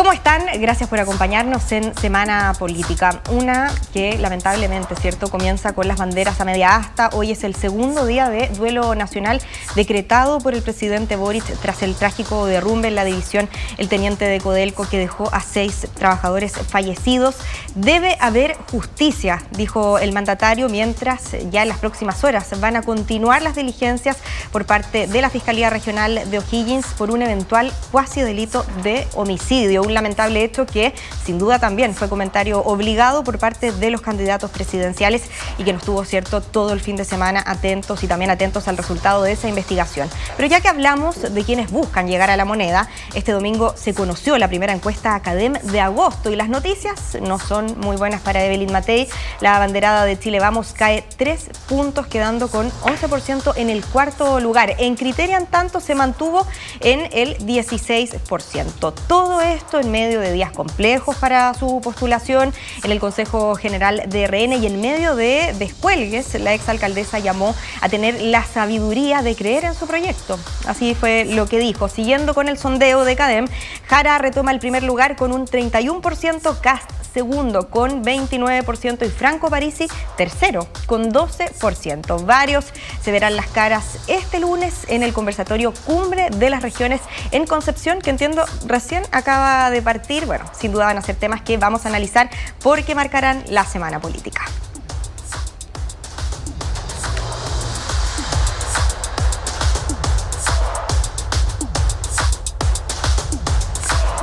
¿Cómo están? Gracias por acompañarnos en Semana Política. Una que lamentablemente, ¿cierto?, comienza con las banderas a media asta. Hoy es el segundo día de duelo nacional decretado por el presidente Boric tras el trágico derrumbe en la división El Teniente de Codelco que dejó a 6 trabajadores fallecidos. Debe haber justicia, dijo el mandatario, mientras ya en las próximas horas van a continuar las diligencias por parte de la Fiscalía Regional de O'Higgins por un eventual cuasi delito de homicidio. Un lamentable hecho que sin duda también fue comentario obligado por parte de los candidatos presidenciales y que nos tuvo, cierto, todo el fin de semana atentos y también atentos al resultado de esa investigación. Pero ya que hablamos de quienes buscan llegar a la moneda, este domingo se conoció la primera encuesta Academ de agosto y las noticias no son muy buenas para Evelyn Matei. La abanderada de Chile Vamos cae 3 puntos, quedando con 11% en el cuarto lugar. En Criterian tanto se mantuvo en el 16%. Todo esto en medio de días complejos para su postulación en el Consejo General de RN y en medio de descuelgues. La exalcaldesa llamó a tener la sabiduría de creer en su proyecto. Así fue lo que dijo. Siguiendo con el sondeo de Academ, Jara retoma el primer lugar con un 31%, Kast segundo con 29% y Franco Parisi tercero con 12%. Varios se verán las caras este lunes en el conversatorio Cumbre de las Regiones en Concepción, que entiendo recién acaba de partir. Bueno, sin duda van a ser temas que vamos a analizar porque marcarán la semana política.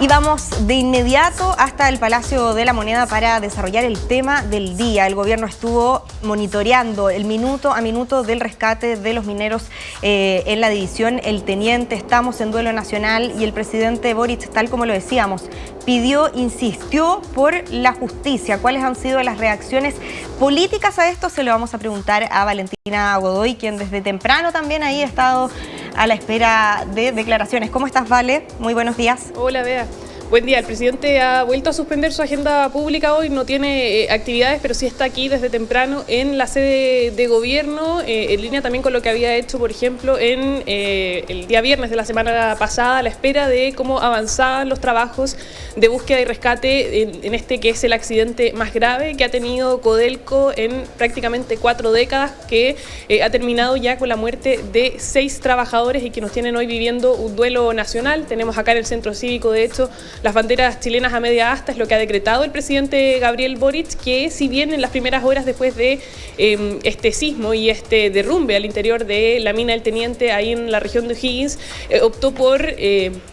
Y vamos de inmediato hasta el Palacio de la Moneda para desarrollar el tema del día. El gobierno estuvo monitoreando el minuto a minuto del rescate de los mineros en la división El Teniente. Estamos en duelo nacional y el presidente Boric, tal como lo decíamos, insistió por la justicia. ¿Cuáles han sido las reacciones políticas a esto? Se lo vamos a preguntar a Valentina Godoy, quien desde temprano también ahí ha estado a la espera de declaraciones. ¿Cómo estás, Vale? Muy buenos días. Hola, Bea. Buen día. El presidente ha vuelto a suspender su agenda pública hoy, no tiene actividades, pero sí está aquí desde temprano en la sede de gobierno, en línea también con lo que había hecho, por ejemplo, en el día viernes de la semana pasada, a la espera de cómo avanzaban los trabajos de búsqueda y rescate en este que es el accidente más grave que ha tenido Codelco en prácticamente 4 décadas, que ha terminado ya con la muerte de 6 trabajadores y que nos tienen hoy viviendo un duelo nacional. Tenemos acá en el Centro Cívico, de hecho, las banderas chilenas a media asta. Es lo que ha decretado el presidente Gabriel Boric, que si bien en las primeras horas después de este sismo y este derrumbe al interior de la mina El Teniente, ahí en la región de O'Higgins, optó por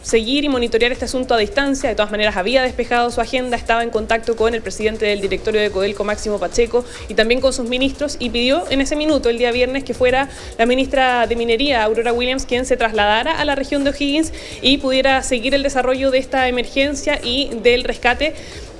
seguir y monitorear este asunto a distancia. De todas maneras, había despejado su agenda, estaba en contacto con el presidente del directorio de Codelco, Máximo Pacheco, y también con sus ministros, y pidió en ese minuto, el día viernes, que fuera la ministra de Minería, Aurora Williams, quien se trasladara a la región de O'Higgins y pudiera seguir el desarrollo de esta emergencia y del rescate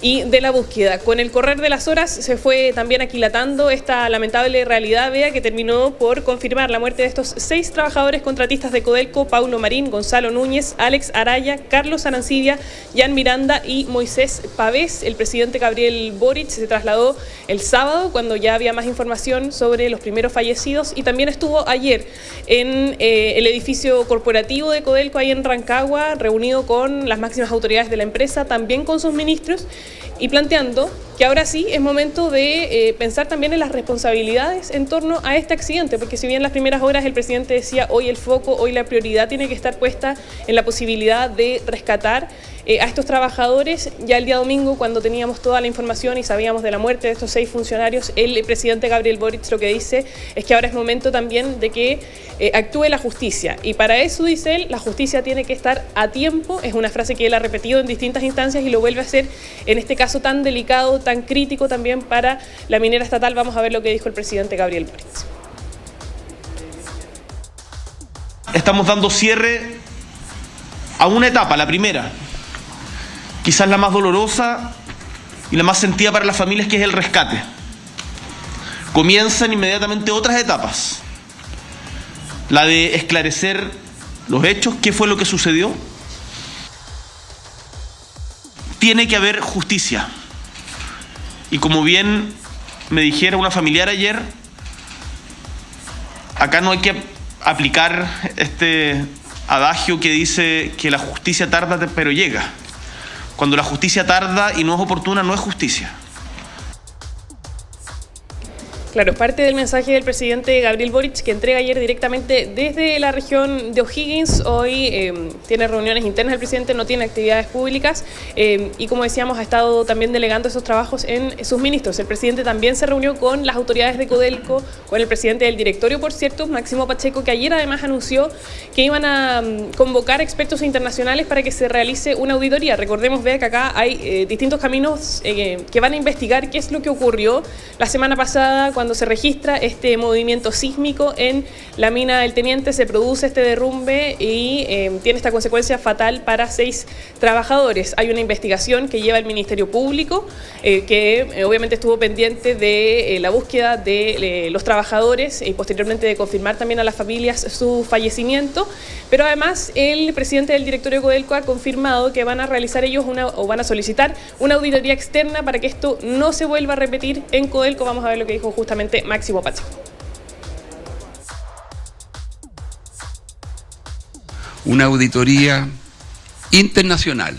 y de la búsqueda. Con el correr de las horas se fue también aquilatando esta lamentable realidad, Bea, que terminó por confirmar la muerte de estos 6 trabajadores contratistas de Codelco: Paulo Marín, Gonzalo Núñez, Alex Araya, Carlos Arancibia, Jan Miranda y Moisés Pavés. El presidente Gabriel Boric se trasladó el sábado, cuando ya había más información sobre los primeros fallecidos, y también estuvo ayer en el edificio corporativo de Codelco, ahí en Rancagua, reunido con las máximas autoridades de la empresa, también con sus ministros, y planteando que ahora sí es momento de pensar también en las responsabilidades en torno a este accidente, porque si bien en las primeras horas el presidente decía hoy el foco, hoy la prioridad tiene que estar puesta en la posibilidad de rescatar a estos trabajadores, ya el día domingo, cuando teníamos toda la información y sabíamos de la muerte de estos 6 funcionarios, el presidente Gabriel Boric lo que dice es que ahora es momento también de que actúe la justicia, y para eso, dice él, la justicia tiene que estar a tiempo. Es una frase que él ha repetido en distintas instancias y lo vuelve a hacer en este caso tan delicado, tan crítico también para la minera estatal. Vamos a ver lo que dijo el presidente Gabriel Boric. Estamos dando cierre a una etapa, la primera, quizás la más dolorosa y la más sentida para las familias, que es el rescate. Comienzan inmediatamente otras etapas, la de esclarecer los hechos, qué fue lo que sucedió. Tiene que haber justicia. Y como bien me dijera una familiar ayer, acá no hay que aplicar este adagio que dice que la justicia tarda pero llega. Cuando la justicia tarda y no es oportuna, no es justicia. Claro, parte del mensaje del presidente Gabriel Boric, que entrega ayer directamente desde la región de O'Higgins. Hoy tiene reuniones internas el presidente, no tiene actividades públicas y, como decíamos, ha estado también delegando esos trabajos en sus ministros. El presidente también se reunió con las autoridades de Codelco, con el presidente del directorio, por cierto, Máximo Pacheco, que ayer además anunció que iban a convocar expertos internacionales para que se realice una auditoría. Recordemos, vea que acá hay distintos caminos que van a investigar qué es lo que ocurrió la semana pasada cuando se registra este movimiento sísmico en la mina del Teniente, se produce este derrumbe y tiene esta consecuencia fatal para 6 trabajadores. Hay una investigación que lleva el Ministerio Público, que obviamente estuvo pendiente de la búsqueda de los trabajadores y posteriormente de confirmar también a las familias su fallecimiento, pero además el presidente del directorio de Codelco ha confirmado que van a realizar ellos van a solicitar una auditoría externa para que esto no se vuelva a repetir en Codelco. Vamos a ver lo que dijo justamente Máximo Pacheco. Una auditoría internacional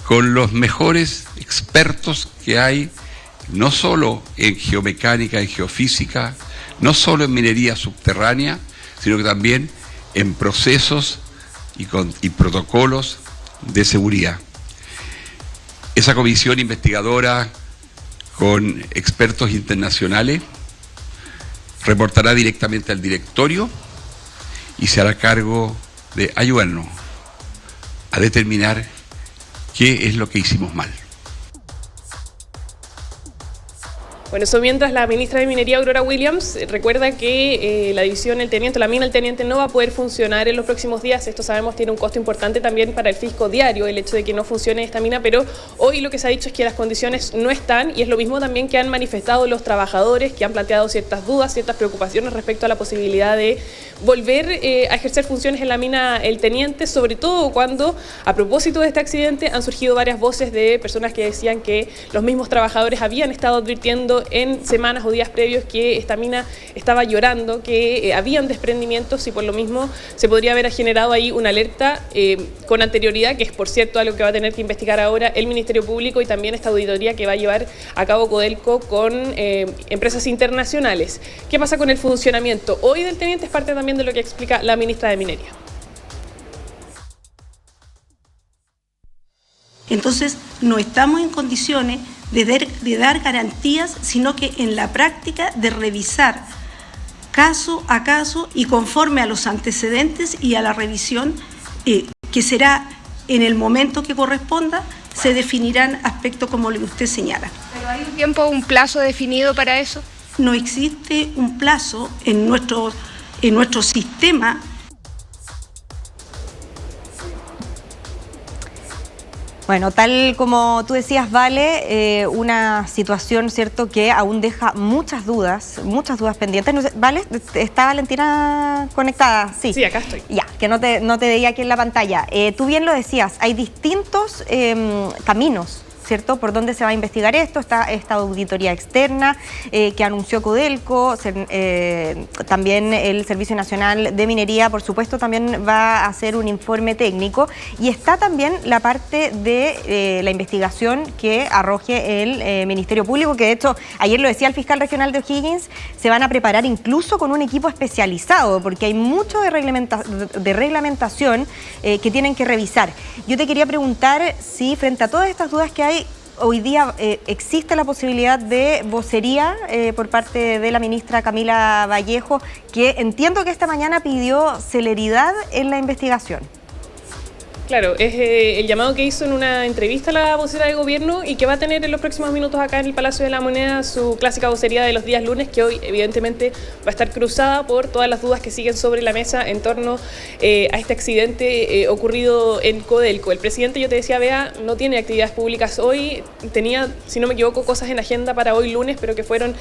con los mejores expertos que hay, no solo en geomecánica, en geofísica, no solo en minería subterránea, sino que también en procesos y protocolos de seguridad. Esa comisión investigadora con expertos internacionales reportará directamente al directorio y se hará cargo de ayudarnos a determinar qué es lo que hicimos mal. Bueno, eso mientras la ministra de Minería, Aurora Williams, recuerda que la división El Teniente, la mina El Teniente, no va a poder funcionar en los próximos días. Esto sabemos tiene un costo importante también para el fisco diario, el hecho de que no funcione esta mina, pero hoy lo que se ha dicho es que las condiciones no están, y es lo mismo también que han manifestado los trabajadores, que han planteado ciertas dudas, ciertas preocupaciones respecto a la posibilidad de volver a ejercer funciones en la mina El Teniente, sobre todo cuando, a propósito de este accidente, han surgido varias voces de personas que decían que los mismos trabajadores habían estado advirtiendo en semanas o días previos que esta mina estaba llorando, que habían desprendimientos y por lo mismo se podría haber generado ahí una alerta con anterioridad, que es por cierto algo que va a tener que investigar ahora el Ministerio Público y también esta auditoría que va a llevar a cabo Codelco con empresas internacionales. ¿Qué pasa con el funcionamiento hoy del Teniente? Es parte también de lo que explica la ministra de Minería. Entonces, no estamos en condiciones de dar garantías, sino que en la práctica de revisar caso a caso y conforme a los antecedentes y a la revisión que será en el momento que corresponda, se definirán aspectos como lo que usted señala. ¿Pero hay un tiempo, un plazo definido para eso? No existe un plazo en nuestro sistema. Bueno, tal como tú decías, Vale, una situación, ¿cierto?, que aún deja muchas dudas pendientes. No sé, ¿Vale? ¿Está Valentina conectada? Sí. Sí, acá estoy. Ya, que no te veía aquí en la pantalla. Tú bien lo decías, hay distintos caminos, ¿cierto?, por dónde se va a investigar esto. Está esta auditoría externa que anunció Codelco, también el Servicio Nacional de Minería, por supuesto, también va a hacer un informe técnico, y está también la parte de la investigación que arroje el Ministerio Público, que de hecho, ayer lo decía el fiscal regional de O'Higgins, se van a preparar incluso con un equipo especializado, porque hay mucho de reglamentación que tienen que revisar. Yo te quería preguntar si frente a todas estas dudas que hay, hoy día existe la posibilidad de vocería por parte de la ministra Camila Vallejo, que entiendo que esta mañana pidió celeridad en la investigación. Claro, es el llamado que hizo en una entrevista a la vocera de gobierno y que va a tener en los próximos minutos acá en el Palacio de la Moneda su clásica vocería de los días lunes, que hoy evidentemente va a estar cruzada por todas las dudas que siguen sobre la mesa en torno a este accidente ocurrido en Codelco. El presidente, yo te decía, Bea, no tiene actividades públicas hoy, tenía, si no me equivoco, cosas en agenda para hoy lunes, pero que fueron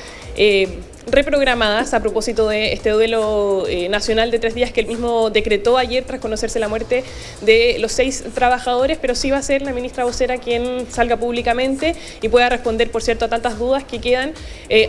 reprogramadas a propósito de este duelo nacional de 3 días que él mismo decretó ayer tras conocerse la muerte de los 6 trabajadores, pero sí va a ser la ministra vocera quien salga públicamente y pueda responder, por cierto, a tantas dudas que quedan,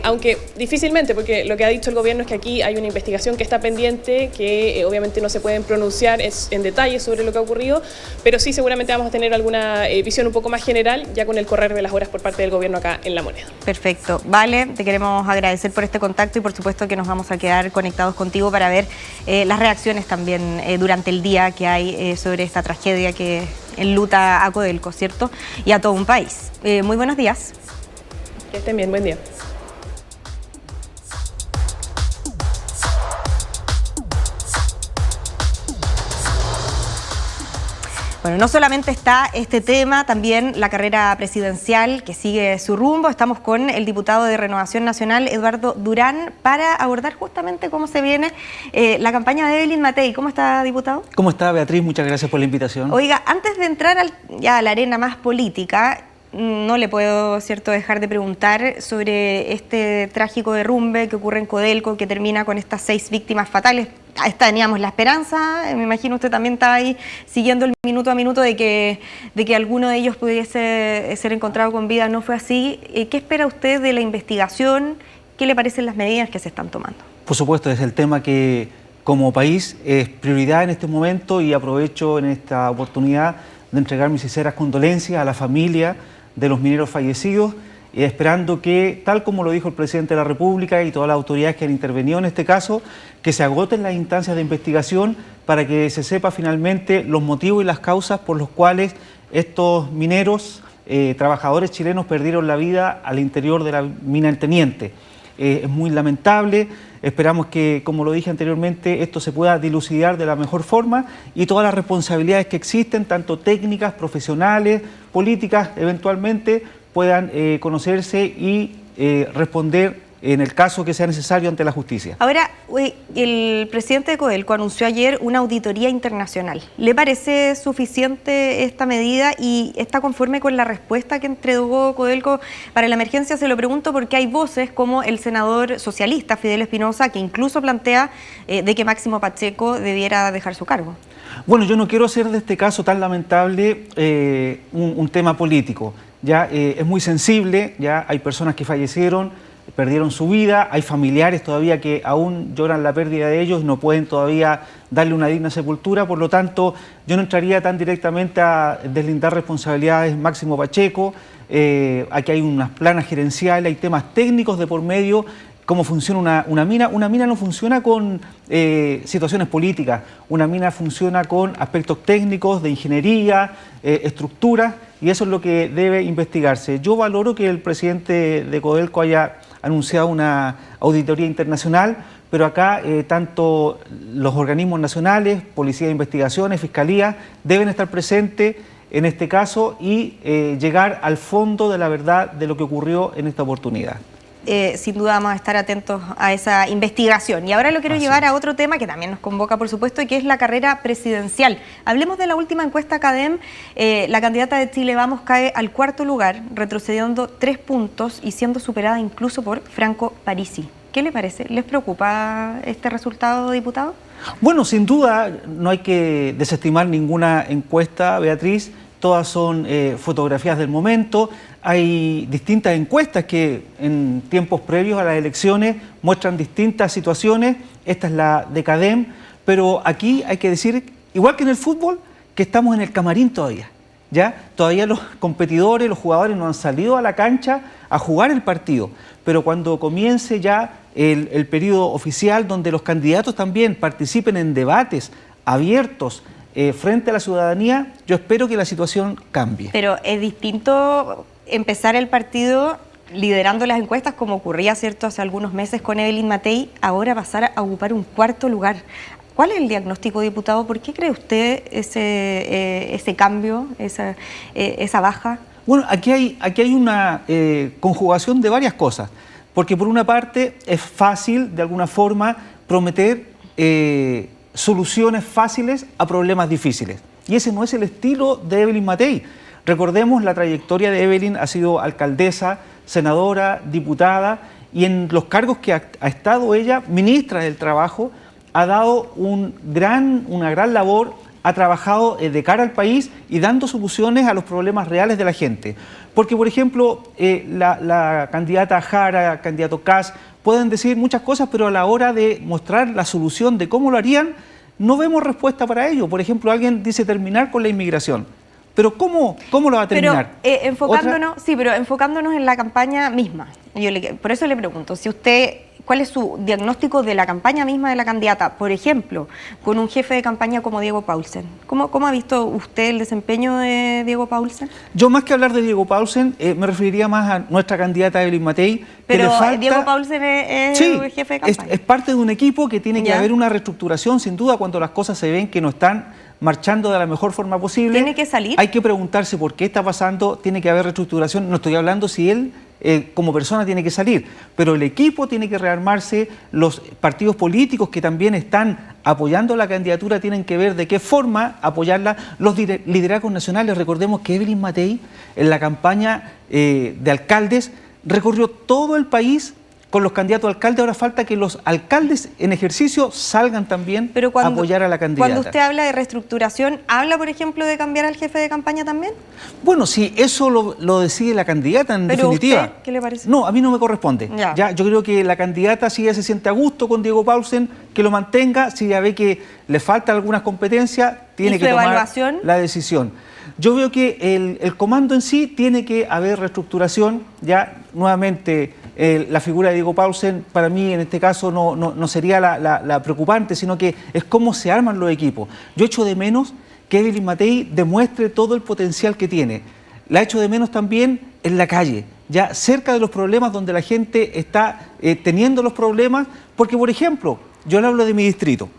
aunque difícilmente, porque lo que ha dicho el gobierno es que aquí hay una investigación que está pendiente, que obviamente no se pueden pronunciar en detalle sobre lo que ha ocurrido, pero sí seguramente vamos a tener alguna visión un poco más general ya con el correr de las horas por parte del gobierno acá en La Moneda. Perfecto. Vale, te queremos agradecer por este contacto y por supuesto que nos vamos a quedar conectados contigo para ver las reacciones también durante el día que hay sobre esta tragedia que enluta a Codelco, ¿cierto? Y a todo un país. Muy buenos días. Que estén bien, buen día. Bueno, no solamente está este tema, también la carrera presidencial que sigue su rumbo. Estamos con el diputado de Renovación Nacional, Eduardo Durán, para abordar justamente cómo se viene la campaña de Evelyn Matei. ¿Cómo está, diputado? ¿Cómo está, Beatriz? Muchas gracias por la invitación. Oiga, antes de entrar ya a la arena más política, no le puedo, ¿cierto?, dejar de preguntar sobre este trágico derrumbe que ocurre en Codelco, que termina con estas 6 víctimas fatales. Teníamos la esperanza, me imagino usted también estaba ahí siguiendo el minuto a minuto de que alguno de ellos pudiese ser encontrado con vida. No fue así. ¿Qué espera usted de la investigación? ¿Qué le parecen las medidas que se están tomando? Por supuesto, es el tema que como país es prioridad en este momento, y aprovecho en esta oportunidad de entregar mis sinceras condolencias a la familia de los mineros fallecidos, esperando que, tal como lo dijo el presidente de la República y todas las autoridades que han intervenido en este caso, que se agoten las instancias de investigación para que se sepa finalmente los motivos y las causas por los cuales estos mineros, trabajadores chilenos, perdieron la vida al interior de la mina El Teniente. Es muy lamentable. Esperamos que, como lo dije anteriormente, esto se pueda dilucidar de la mejor forma y todas las responsabilidades que existen, tanto técnicas, profesionales, políticas, eventualmente puedan conocerse y responder en el caso que sea necesario ante la justicia. Ahora, el presidente de Codelco anunció ayer una auditoría internacional. ¿Le parece suficiente esta medida y está conforme con la respuesta que entregó Codelco para la emergencia? Se lo pregunto porque hay voces como el senador socialista Fidel Espinosa, que incluso plantea de que Máximo Pacheco debiera dejar su cargo. Bueno, yo no quiero hacer de este caso tan lamentable un tema político. Ya es muy sensible, ya hay personas que fallecieron, perdieron su vida, hay familiares todavía que aún lloran la pérdida de ellos y no pueden todavía darle una digna sepultura. Por lo tanto, yo no entraría tan directamente a deslindar responsabilidades Máximo Pacheco. Aquí hay unas planas gerenciales, hay temas técnicos de por medio. ¿Cómo funciona una mina? Una mina no funciona con situaciones políticas, una mina funciona con aspectos técnicos, de ingeniería, estructuras, y eso es lo que debe investigarse. Yo valoro que el presidente de Codelco haya anunciado una auditoría internacional, pero acá tanto los organismos nacionales, Policía de Investigaciones, Fiscalía, deben estar presentes en este caso y llegar al fondo de la verdad de lo que ocurrió en esta oportunidad. Sin duda vamos a estar atentos a esa investigación. Y ahora lo quiero llevar a otro tema que también nos convoca, por supuesto, y que es la carrera presidencial. Hablemos de la última encuesta CADEM. La candidata de Chile Vamos cae al 4º lugar, retrocediendo 3 puntos y siendo superada incluso por Franco Parisi. ¿Qué le parece? ¿Les preocupa este resultado, diputado? Bueno, sin duda no hay que desestimar ninguna encuesta, Beatriz. Todas son fotografías del momento. Hay distintas encuestas que en tiempos previos a las elecciones muestran distintas situaciones. Esta es la de CADEM, pero aquí hay que decir, igual que en el fútbol, que estamos en el camarín todavía. ¿Ya? Todavía los competidores, los jugadores no han salido a la cancha a jugar el partido, pero cuando comience ya el periodo oficial, donde los candidatos también participen en debates abiertos frente a la ciudadanía, yo espero que la situación cambie. Pero es distinto empezar el partido liderando las encuestas, como ocurría, ¿cierto?, hace algunos meses con Evelyn Matei, ahora pasar a ocupar un 4º lugar. ¿Cuál es el diagnóstico, diputado? ¿Por qué cree usted ese cambio, esa baja? Bueno, aquí hay una conjugación de varias cosas, porque por una parte es fácil, de alguna forma, prometer soluciones fáciles a problemas difíciles. Y ese no es el estilo de Evelyn Matei. Recordemos la trayectoria de Evelyn, ha sido alcaldesa, senadora, diputada, y en los cargos que ha estado ella, ministra del Trabajo, ha dado una gran labor, ha trabajado de cara al país y dando soluciones a los problemas reales de la gente. Porque, por ejemplo, la candidata Jara, el candidato Kast, pueden decir muchas cosas, pero a la hora de mostrar la solución de cómo lo harían, no vemos respuesta para ello. Por ejemplo, alguien dice terminar con la inmigración. Pero ¿cómo lo va a terminar? Pero enfocándonos en la campaña misma. Por eso le pregunto, si usted, ¿cuál es su diagnóstico de la campaña misma de la candidata? Por ejemplo, con un jefe de campaña como Diego Paulsen. ¿Cómo ha visto usted el desempeño de Diego Paulsen? Yo, más que hablar de Diego Paulsen, me referiría más a nuestra candidata Evelyn Matei. Pero Diego Paulsen es el jefe de campaña. Es parte de un equipo que tiene que haber una reestructuración, sin duda, cuando las cosas se ven que no están marchando de la mejor forma posible. ¿Tiene que salir? Hay que preguntarse por qué está pasando, tiene que haber reestructuración. No estoy hablando si él como persona tiene que salir, pero el equipo tiene que rearmarse, los partidos políticos que también están apoyando la candidatura tienen que ver de qué forma apoyarla, los liderazgos nacionales. Recordemos que Evelyn Matei en la campaña de alcaldes recorrió todo el país con los candidatos a alcalde. Ahora falta que los alcaldes en ejercicio salgan también a apoyar a la candidata. Cuando usted habla de reestructuración, ¿habla, por ejemplo, de cambiar al jefe de campaña también? Bueno, si eso lo decide la candidata, en definitiva. ¿Usted qué le parece? No, a mí no me corresponde. Ya, yo creo que la candidata, si ella se siente a gusto con Diego Paulsen, que lo mantenga. Si ella ve que le faltan algunas competencias, tiene que tomar la decisión. Yo veo que el comando en sí tiene que haber reestructuración. Ya, nuevamente, la figura de Diego Paulsen, para mí en este caso no sería la preocupante, sino que es cómo se arman los equipos. Yo echo de menos que Evelyn Matei demuestre todo el potencial que tiene. La echo de menos también en la calle, ya cerca de los problemas donde la gente está teniendo los problemas, porque, por ejemplo, yo le hablo de mi distrito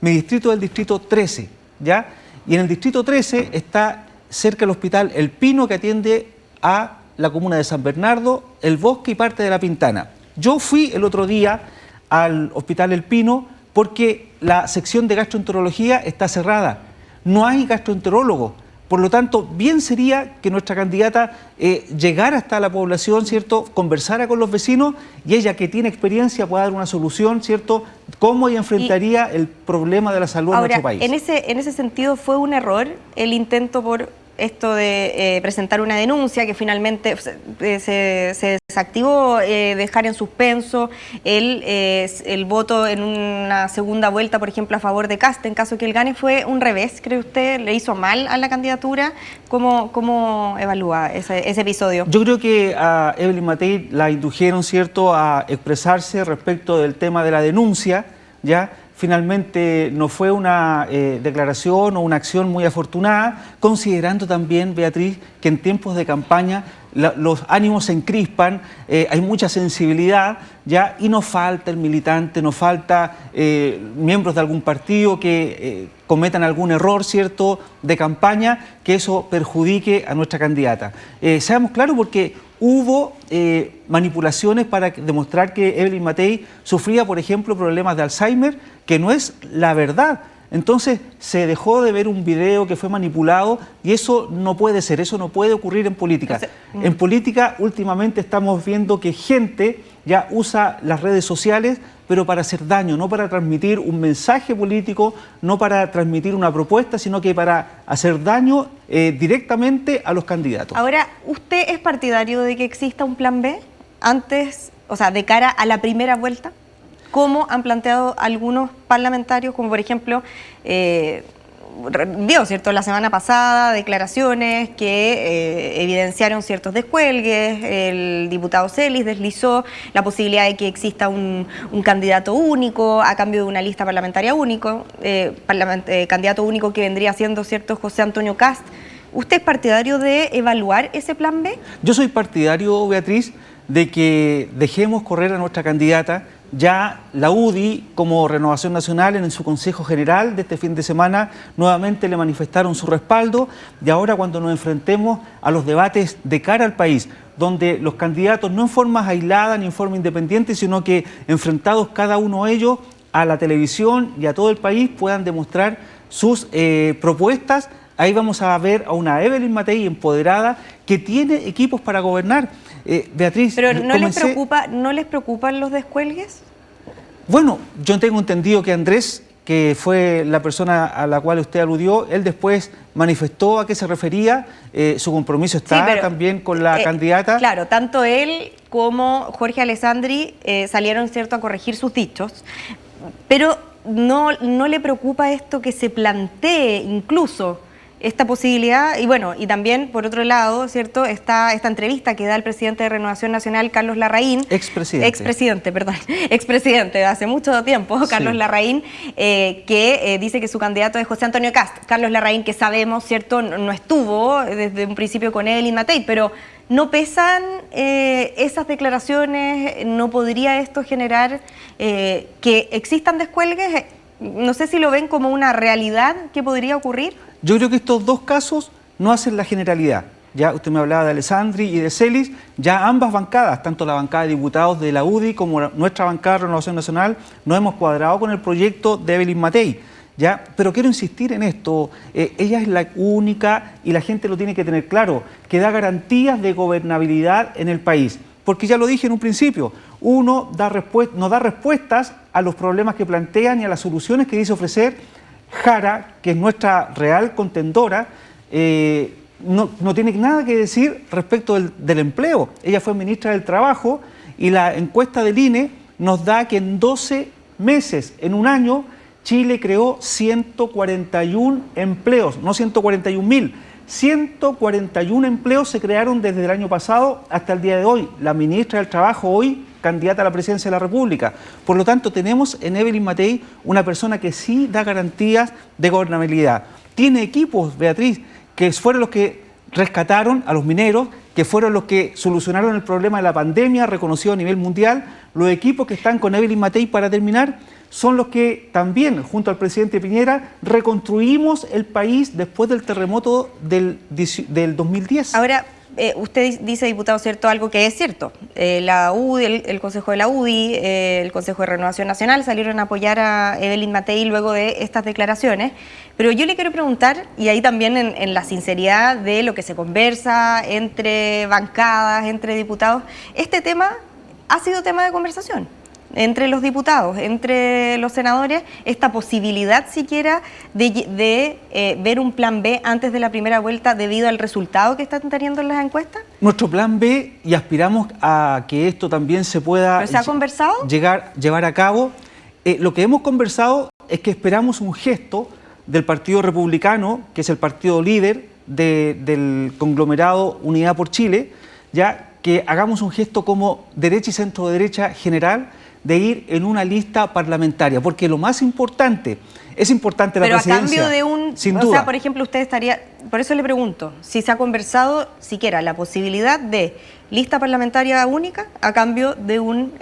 es el distrito 13, ¿ya? Y en el distrito 13 está cerca del hospital El Pino, que atiende a la comuna de San Bernardo, El Bosque y parte de La Pintana. Yo fui el otro día al hospital El Pino porque la sección de gastroenterología está cerrada. No hay gastroenterólogo. Por lo tanto, bien sería que nuestra candidata llegara hasta la población, ¿cierto?, conversara con los vecinos y ella, que tiene experiencia, pueda dar una solución, ¿cierto?, cómo ella enfrentaría el problema de la salud en nuestro país. En ese sentido, ¿fue un error el intento por esto de presentar una denuncia que finalmente se desactivó, dejar en suspenso el voto en una segunda vuelta, por ejemplo, a favor de Kast? En caso que él gane, ¿fue un revés, cree usted? ¿Le hizo mal a la candidatura? ¿Cómo evalúa ese episodio? Yo creo que a Evelyn Matei la indujeron, ¿cierto?, a expresarse respecto del tema de la denuncia, ¿ya? Finalmente no fue una declaración o una acción muy afortunada, considerando también, Beatriz, que en tiempos de campaña los ánimos se encrispan, hay mucha sensibilidad, ¿ya? Y nos falta el militante, nos falta miembros de algún partido que cometan algún error, ¿cierto?, de campaña, que eso perjudique a nuestra candidata. Seamos claros, porque hubo manipulaciones para demostrar que Evelyn Matei sufría, por ejemplo, problemas de Alzheimer, que no es la verdad. Entonces se dejó de ver un video que fue manipulado y eso no puede ser, eso no puede ocurrir en política. En política últimamente estamos viendo que gente ya usa las redes sociales, pero para hacer daño, no para transmitir un mensaje político, no para transmitir una propuesta, sino que para hacer daño directamente a los candidatos. Ahora, ¿usted es partidario de que exista un plan B antes, o sea, de cara a la primera vuelta? Como han planteado algunos parlamentarios, como por ejemplo, vio, ¿cierto?, la semana pasada declaraciones que evidenciaron ciertos descuelgues. El diputado Celis deslizó la posibilidad de que exista un candidato único a cambio de una lista parlamentaria único, candidato único que vendría siendo, ¿cierto?, José Antonio Kast. ¿Usted es partidario de evaluar ese plan B? Yo soy partidario, Beatriz, de que dejemos correr a nuestra candidata. Ya la UDI, como Renovación Nacional, en su Consejo General de este fin de semana, nuevamente le manifestaron su respaldo. Y ahora, cuando nos enfrentemos a los debates de cara al país, donde los candidatos no en forma aislada ni en forma independiente, sino que enfrentados cada uno de ellos a la televisión y a todo el país, puedan demostrar sus propuestas, ahí vamos a ver a una Evelyn Matei empoderada que tiene equipos para gobernar. Beatriz, pero ¿no les preocupan los descuelgues? Bueno, yo tengo entendido que Andrés, que fue la persona a la cual usted aludió, él después manifestó a qué se refería, su compromiso está también con la candidata. Claro, tanto él como Jorge Alessandri salieron, ¿cierto?, a corregir sus dichos, pero no le preocupa esto que se plantee incluso esta posibilidad. Y bueno, y también por otro lado, ¿cierto?, está esta entrevista que da el presidente de Renovación Nacional, Carlos Larraín, expresidente de hace mucho tiempo, Carlos Larraín, que dice que su candidato es José Antonio Kast. Carlos Larraín, que sabemos, ¿cierto?, no estuvo desde un principio con Evelyn Matei, pero ¿no pesan esas declaraciones? ¿No podría esto generar que existan descuelgues? No sé si lo ven como una realidad que podría ocurrir. Yo creo que estos dos casos no hacen la generalidad. Ya usted me hablaba de Alessandri y de Celis, ya ambas bancadas, tanto la bancada de diputados de la UDI como nuestra bancada de Renovación Nacional, nos hemos cuadrado con el proyecto de Evelyn Matei. ¿Ya? Pero quiero insistir en esto, ella es la única, y la gente lo tiene que tener claro, que da garantías de gobernabilidad en el país. Porque ya lo dije en un principio, uno no da respuestas a los problemas que plantean y a las soluciones que dice ofrecer Jara, que es nuestra real contendora, no tiene nada que decir respecto del empleo. Ella fue ministra del Trabajo y la encuesta del INE nos da que en 12 meses, en un año, Chile creó 141 empleos, no 141.000. 141 empleos se crearon desde el año pasado hasta el día de hoy. La ministra del Trabajo hoy candidata a la presidencia de la República. Por lo tanto, tenemos en Evelyn Matei una persona que sí da garantías de gobernabilidad. Tiene equipos, Beatriz, que fueron los que rescataron a los mineros, que fueron los que solucionaron el problema de la pandemia, reconocido a nivel mundial. Los equipos que están con Evelyn Matei, para terminar, son los que también, junto al presidente Piñera, reconstruimos el país después del terremoto del 2010. Ahora, usted dice, diputado, ¿cierto?, algo que es cierto. La UDI, el Consejo de la UDI, el Consejo de Renovación Nacional salieron a apoyar a Evelyn Matei luego de estas declaraciones. Pero yo le quiero preguntar, y ahí también en la sinceridad de lo que se conversa entre bancadas, entre diputados, ¿este tema ha sido tema de conversación entre los diputados, entre los senadores, esta posibilidad siquiera de ver un plan B antes de la primera vuelta debido al resultado que están teniendo en las encuestas? Nuestro plan B, y aspiramos a que esto también se pueda... ¿Pero se ha conversado? Llevar a cabo. Lo que hemos conversado es que esperamos un gesto del Partido Republicano, que es el partido líder del conglomerado Unidad por Chile, ya que hagamos un gesto como derecha y centro derecha general, de ir en una lista parlamentaria, porque lo más importante, es importante la presidencia. Pero a cambio de un, sin duda. O sea, por ejemplo, usted estaría, por eso le pregunto, si se ha conversado siquiera la posibilidad de lista parlamentaria única a cambio de un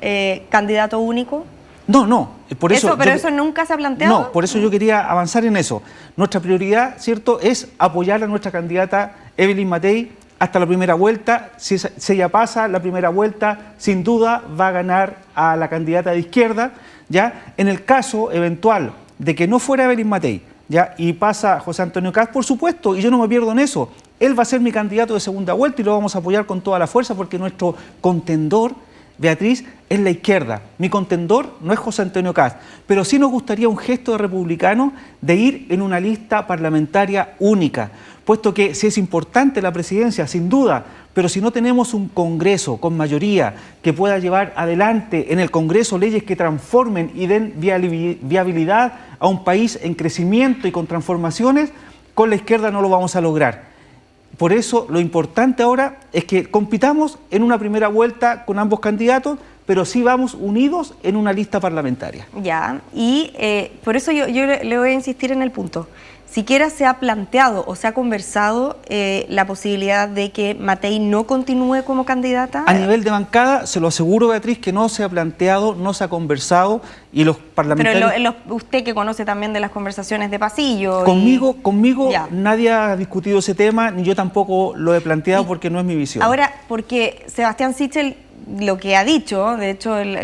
candidato único. No, por eso... ¿Pero eso nunca se ha planteado? No, por eso yo quería avanzar en eso. Nuestra prioridad, ¿cierto?, es apoyar a nuestra candidata Evelyn Matei hasta la primera vuelta. Si ella pasa la primera vuelta, sin duda va a ganar a la candidata de izquierda, ¿ya? En el caso eventual de que no fuera Evelyn Matei, ¿ya?, y pasa José Antonio Kast, por supuesto, y yo no me pierdo en eso, él va a ser mi candidato de segunda vuelta y lo vamos a apoyar con toda la fuerza, porque nuestro contendor, Beatriz, es la izquierda. Mi contendor no es José Antonio Kast, pero sí nos gustaría un gesto de republicano de ir en una lista parlamentaria única, puesto que sí es importante la presidencia, sin duda, pero si no tenemos un Congreso con mayoría que pueda llevar adelante en el Congreso leyes que transformen y den viabilidad a un país en crecimiento y con transformaciones, con la izquierda no lo vamos a lograr. Por eso lo importante ahora es que compitamos en una primera vuelta con ambos candidatos, pero sí vamos unidos en una lista parlamentaria. Ya, y por eso yo le voy a insistir en el punto. ¿Siquiera se ha planteado o se ha conversado la posibilidad de que Matei no continúe como candidata? A nivel de bancada, se lo aseguro, Beatriz, que no se ha planteado, no se ha conversado, y los parlamentarios... Pero usted, que conoce también de las conversaciones de pasillo... Conmigo nadie ha discutido ese tema, ni yo tampoco lo he planteado, porque no es mi visión. Ahora, porque Sebastián Sichel, lo que ha dicho, de hecho el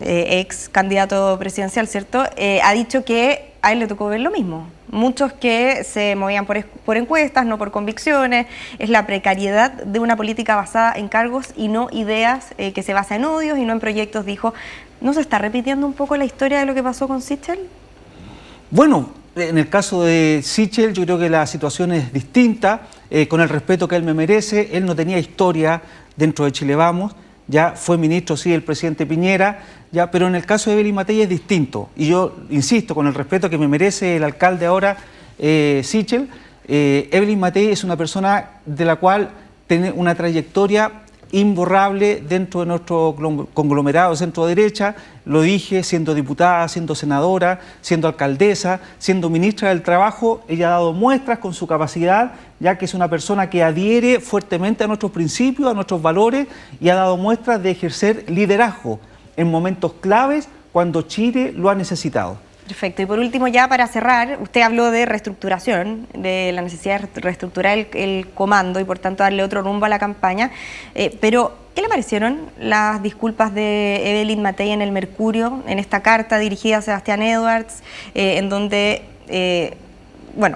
ex candidato presidencial, ¿cierto?, ha dicho que a él le tocó ver lo mismo. Muchos que se movían por encuestas, no por convicciones, es la precariedad de una política basada en cargos y no ideas, que se basa en odios y no en proyectos, dijo. ¿No se está repitiendo un poco la historia de lo que pasó con Sichel? Bueno, en el caso de Sichel yo creo que la situación es distinta, con el respeto que él me merece. Él no tenía historia dentro de Chile Vamos, ya fue ministro, sí, el presidente Piñera, ya, pero en el caso de Evelyn Matei es distinto. Y yo insisto, con el respeto que me merece el alcalde ahora, Sichel, Evelyn Matei es una persona de la cual tiene una trayectoria imborrable dentro de nuestro conglomerado centro-derecha. Lo dije, siendo diputada, siendo senadora, siendo alcaldesa, siendo ministra del Trabajo. Ella ha dado muestras con su capacidad, ya que es una persona que adhiere fuertemente a nuestros principios, a nuestros valores, y ha dado muestras de ejercer liderazgo en momentos claves cuando Chile lo ha necesitado. Perfecto. Y por último, ya para cerrar, usted habló de reestructuración, de la necesidad de reestructurar el comando y por tanto darle otro rumbo a la campaña, pero ¿qué le parecieron las disculpas de Evelyn Matei en el Mercurio, en esta carta dirigida a Sebastián Edwards, en donde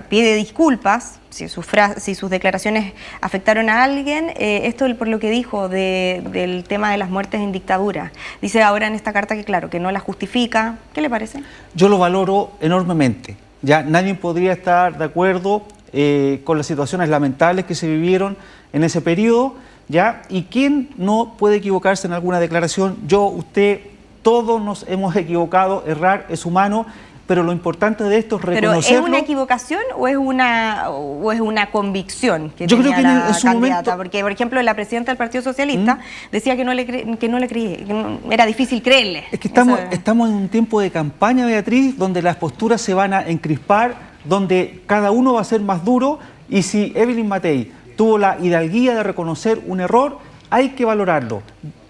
pide disculpas si sus declaraciones afectaron a alguien? Esto por lo que dijo del tema de las muertes en dictadura. Dice ahora en esta carta que claro, que no la justifica. ¿Qué le parece? Yo lo valoro enormemente. Ya nadie podría estar de acuerdo con las situaciones lamentables que se vivieron en ese periodo, ¿ya? ¿Y quién no puede equivocarse en alguna declaración? Yo, usted, todos nos hemos equivocado. Errar es humano. Pero lo importante de esto es reconocerlo. ¿Pero es una equivocación o es una convicción que yo tenía creo que la en su candidata? momento... Porque, por ejemplo, la presidenta del Partido Socialista decía que no le creía, que era difícil creerle. Es que estamos en un tiempo de campaña, Beatriz, donde las posturas se van a encrispar, donde cada uno va a ser más duro, y si Evelyn Matei tuvo la hidalguía de reconocer un error, hay que valorarlo.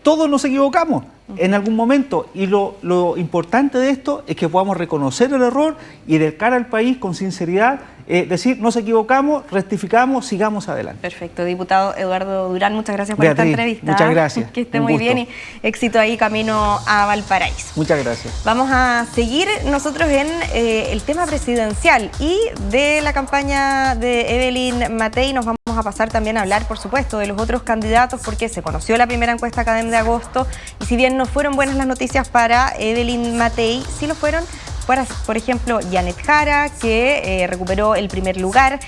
Todos nos equivocamos en algún momento, y lo importante de esto es que podamos reconocer el error y de cara al país con sinceridad decir, nos equivocamos, rectificamos, sigamos adelante. Perfecto. Diputado Eduardo Durán, muchas gracias por Beatriz, esta entrevista. Muchas gracias. Que esté muy bien y éxito ahí camino a Valparaíso. Muchas gracias. Vamos a seguir nosotros en el tema presidencial y de la campaña de Evelyn Matei. Nos vamos a pasar también a hablar, por supuesto, de los otros candidatos, porque se conoció la primera encuesta Academ de agosto y si bien no fueron buenas las noticias para Evelyn Matei, sí lo fueron para, por ejemplo, Janet Jara, que recuperó el primer lugar,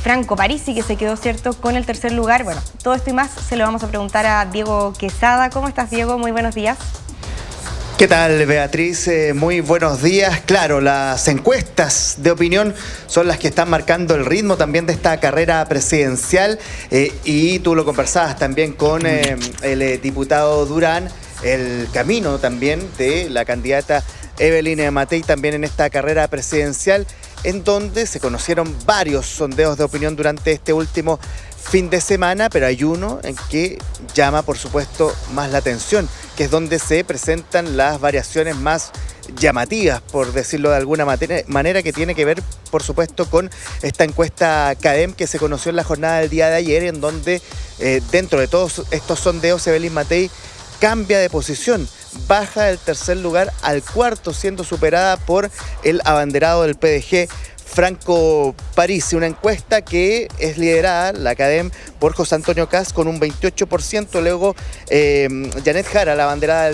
Franco Parisi, que se quedó, cierto, con el tercer lugar. Bueno, todo esto y más se lo vamos a preguntar a Diego Quesada. ¿Cómo estás, Diego? Muy buenos días. ¿Qué tal, Beatriz? Muy buenos días. Claro, las encuestas de opinión son las que están marcando el ritmo también de esta carrera presidencial y tú lo conversabas también con el diputado Durán, el camino también de la candidata Evelyn Matei también en esta carrera presidencial, en donde se conocieron varios sondeos de opinión durante este último fin de semana, pero hay uno en que llama, por supuesto, más la atención, que es donde se presentan las variaciones más llamativas, por decirlo de alguna manera, que tiene que ver, por supuesto, con esta encuesta Academ que se conoció en la jornada del día de ayer, en donde dentro de todos estos sondeos Evelyn Matei cambia de posición, baja del tercer lugar al cuarto, siendo superada por el abanderado del PDG, Franco Parisi. Una encuesta que es liderada, la Academ, por José Antonio Kast con un 28%, luego Janet Jara, la abanderada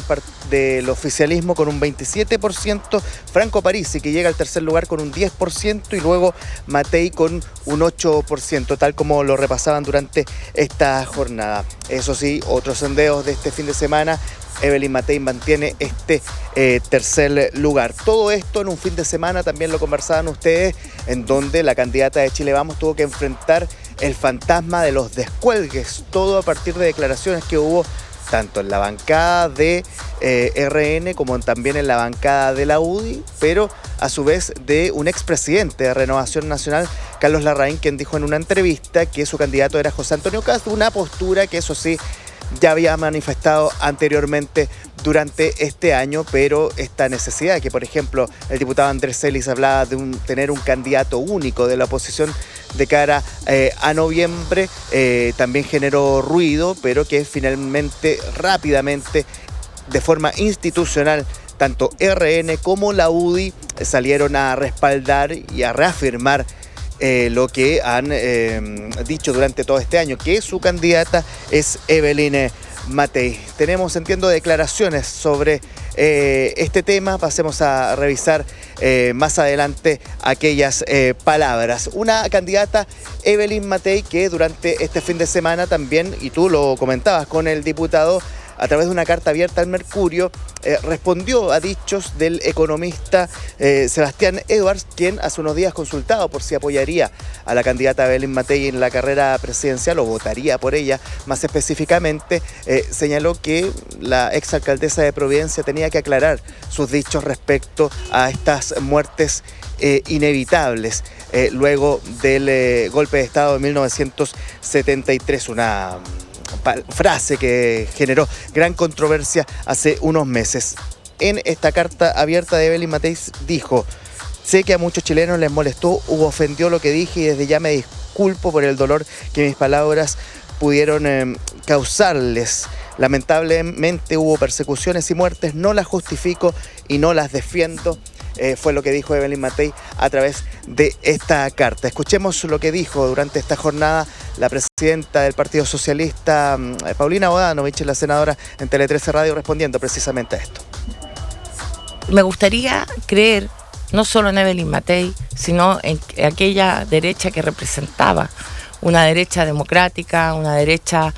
del oficialismo, con un 27%, Franco Parisi, que llega al tercer lugar con un 10%, y luego Matei con un 8%, tal como lo repasaban durante esta jornada. Eso sí, otros sondeos de este fin de semana, Evelyn Matei mantiene este tercer lugar. Todo esto en un fin de semana, también lo conversaban ustedes, en donde la candidata de Chile Vamos tuvo que enfrentar el fantasma de los descuelgues, todo a partir de declaraciones que hubo tanto en la bancada de RN como también en la bancada de la UDI, pero a su vez de un expresidente de Renovación Nacional, Carlos Larraín, quien dijo en una entrevista que su candidato era José Antonio Kast, una postura que eso sí ya había manifestado anteriormente durante este año, pero esta necesidad que, por ejemplo, el diputado Andrés Celis hablaba de tener un candidato único de la oposición de cara a noviembre, también generó ruido, pero que finalmente, rápidamente, de forma institucional, tanto RN como la UDI salieron a respaldar y a reafirmar lo que han dicho durante todo este año, que su candidata es Evelyn Matei. Tenemos, entiendo, declaraciones sobre este tema. Pasemos a revisar más adelante aquellas palabras. Una candidata, Evelyn Matei, que durante este fin de semana también, y tú lo comentabas con el diputado, a través de una carta abierta al Mercurio, respondió a dichos del economista Sebastián Edwards, quien hace unos días consultado por si apoyaría a la candidata Evelyn Matei en la carrera presidencial o votaría por ella. Más específicamente, señaló que la exalcaldesa de Providencia tenía que aclarar sus dichos respecto a estas muertes inevitables luego del golpe de Estado de 1973, una frase que generó gran controversia hace unos meses. En esta carta abierta de Evelyn Matei dijo: sé que a muchos chilenos les molestó u ofendió lo que dije y desde ya me disculpo por el dolor que mis palabras pudieron causarles. Lamentablemente hubo persecuciones y muertes, no las justifico y no las defiendo. Fue lo que dijo Evelyn Matei a través de esta carta. Escuchemos lo que dijo durante esta jornada la presidenta del Partido Socialista, Paulina Bodanovich, la senadora en Tele 13 Radio, respondiendo precisamente a esto. Me gustaría creer no solo en Evelyn Matei, sino en aquella derecha que representaba, una derecha democrática, una derecha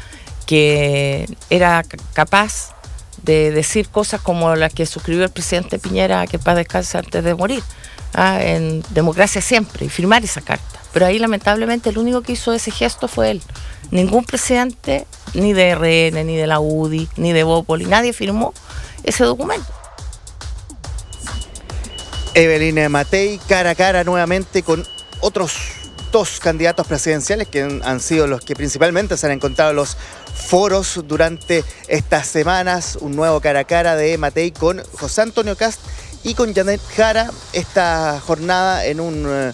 que era capaz de decir cosas como las que suscribió el presidente Piñera, que paz descanse, antes de morir, en democracia siempre, y firmar esa carta. Pero ahí lamentablemente el único que hizo ese gesto fue él. Ningún presidente, ni de RN, ni de la UDI, ni de Bópoli, nadie firmó ese documento. Evelyn Matei cara a cara nuevamente con otros dos candidatos presidenciales que han sido los que principalmente se han encontrado en los foros durante estas semanas. Un nuevo cara a cara de Matei con José Antonio Kast y con Janet Jara. Esta jornada en un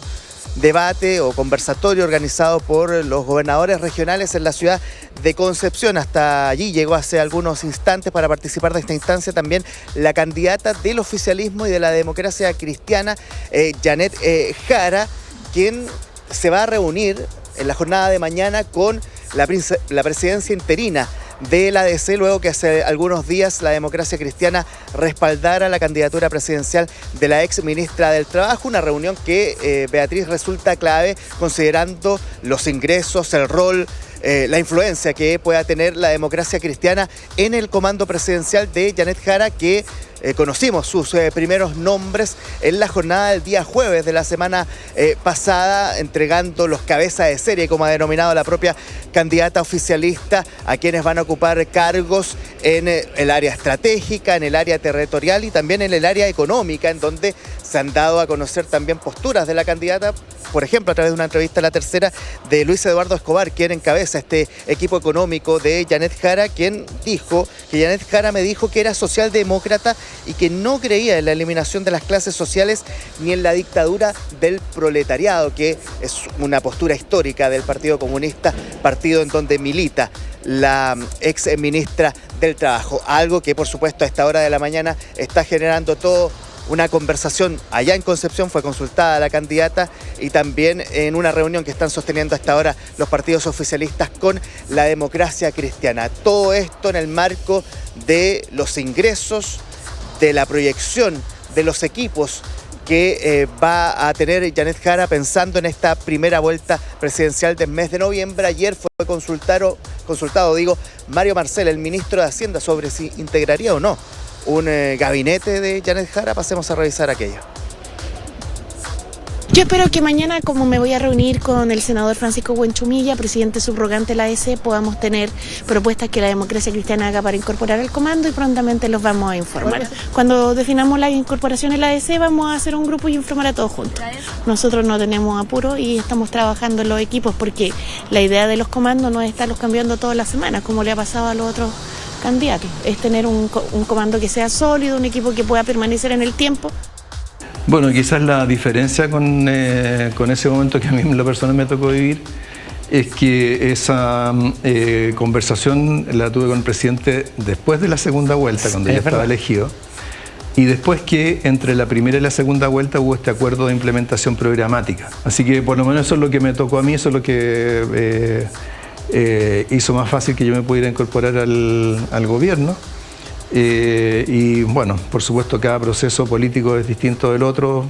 debate o conversatorio organizado por los gobernadores regionales en la ciudad de Concepción. Hasta allí llegó hace algunos instantes para participar de esta instancia también la candidata del oficialismo y de la democracia cristiana, Janet Jara, quien se va a reunir en la jornada de mañana con la presidencia interina de la ADC, luego que hace algunos días la democracia cristiana respaldara la candidatura presidencial de la ex ministra del Trabajo. Una reunión que, Beatriz, resulta clave considerando los ingresos, el rol, la influencia que pueda tener la democracia cristiana en el comando presidencial de Janet Jara, que conocimos sus primeros nombres en la jornada del día jueves de la semana pasada, entregando los cabezas de serie, como ha denominado la propia candidata oficialista, a quienes van a ocupar cargos en el área estratégica, en el área territorial y también en el área económica, en donde se han dado a conocer también posturas de la candidata, por ejemplo, a través de una entrevista a La Tercera de Luis Eduardo Escobar, quien encabeza este equipo económico de Janet Jara, quien dijo que Janet Jara me dijo que era socialdemócrata y que no creía en la eliminación de las clases sociales ni en la dictadura del proletariado, que es una postura histórica del Partido Comunista, partido en donde milita la ex ministra del Trabajo. Algo que, por supuesto, a esta hora de la mañana está generando todo una conversación allá en Concepción. Fue consultada la candidata y también en una reunión que están sosteniendo hasta ahora los partidos oficialistas con la democracia cristiana. Todo esto en el marco de los ingresos, de la proyección de los equipos que va a tener Janet Jara pensando en esta primera vuelta presidencial del mes de noviembre. Ayer fue consultado Mario Marcel, el ministro de Hacienda, sobre si integraría o no un gabinete de Janet Jara. Pasemos a revisar aquello. Yo espero que mañana, como me voy a reunir con el senador Francisco Buenchumilla, presidente subrogante de la ADC, podamos tener propuestas que la democracia cristiana haga para incorporar al comando y prontamente los vamos a informar. Cuando definamos la incorporación en la ADC vamos a hacer un grupo y informar a todos juntos. Nosotros no tenemos apuro y estamos trabajando en los equipos, porque la idea de los comandos no es estarlos cambiando todas las semanas, como le ha pasado a los otros candidatos. Es tener un comando que sea sólido, un equipo que pueda permanecer en el tiempo. Bueno, quizás la diferencia con ese momento que a mí en lo personal me tocó vivir es que esa conversación la tuve con el presidente después de la segunda vuelta, cuando ya estaba elegido, Y después que entre la primera y la segunda vuelta hubo este acuerdo de implementación programática. Así que por lo menos eso es lo que me tocó a mí, eso es lo que hizo más fácil que yo me pudiera incorporar al gobierno. Y bueno, por supuesto cada proceso político es distinto del otro,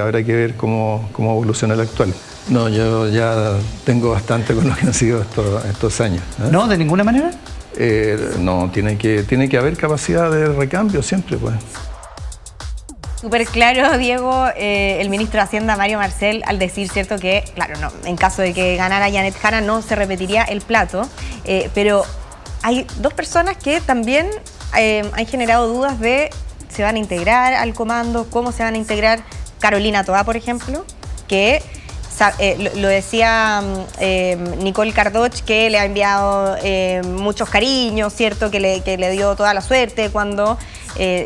habrá que ver cómo evoluciona el actual. No, yo ya tengo bastante con lo que han sido estos años. ¿No? ¿De ninguna manera? No, tiene que haber capacidad de recambio siempre, pues. Súper claro, Diego, el ministro de Hacienda, Mario Marcel, al decir, ¿cierto?, que, claro, no, en caso de que ganara Janet Jara no se repetiría el plato, pero hay dos personas que también han generado dudas de se van a integrar al comando, cómo se van a integrar. Carolina Toá, por ejemplo, que lo decía Nicole Cardoch, que le ha enviado muchos cariños, ¿cierto?, que le dio toda la suerte cuando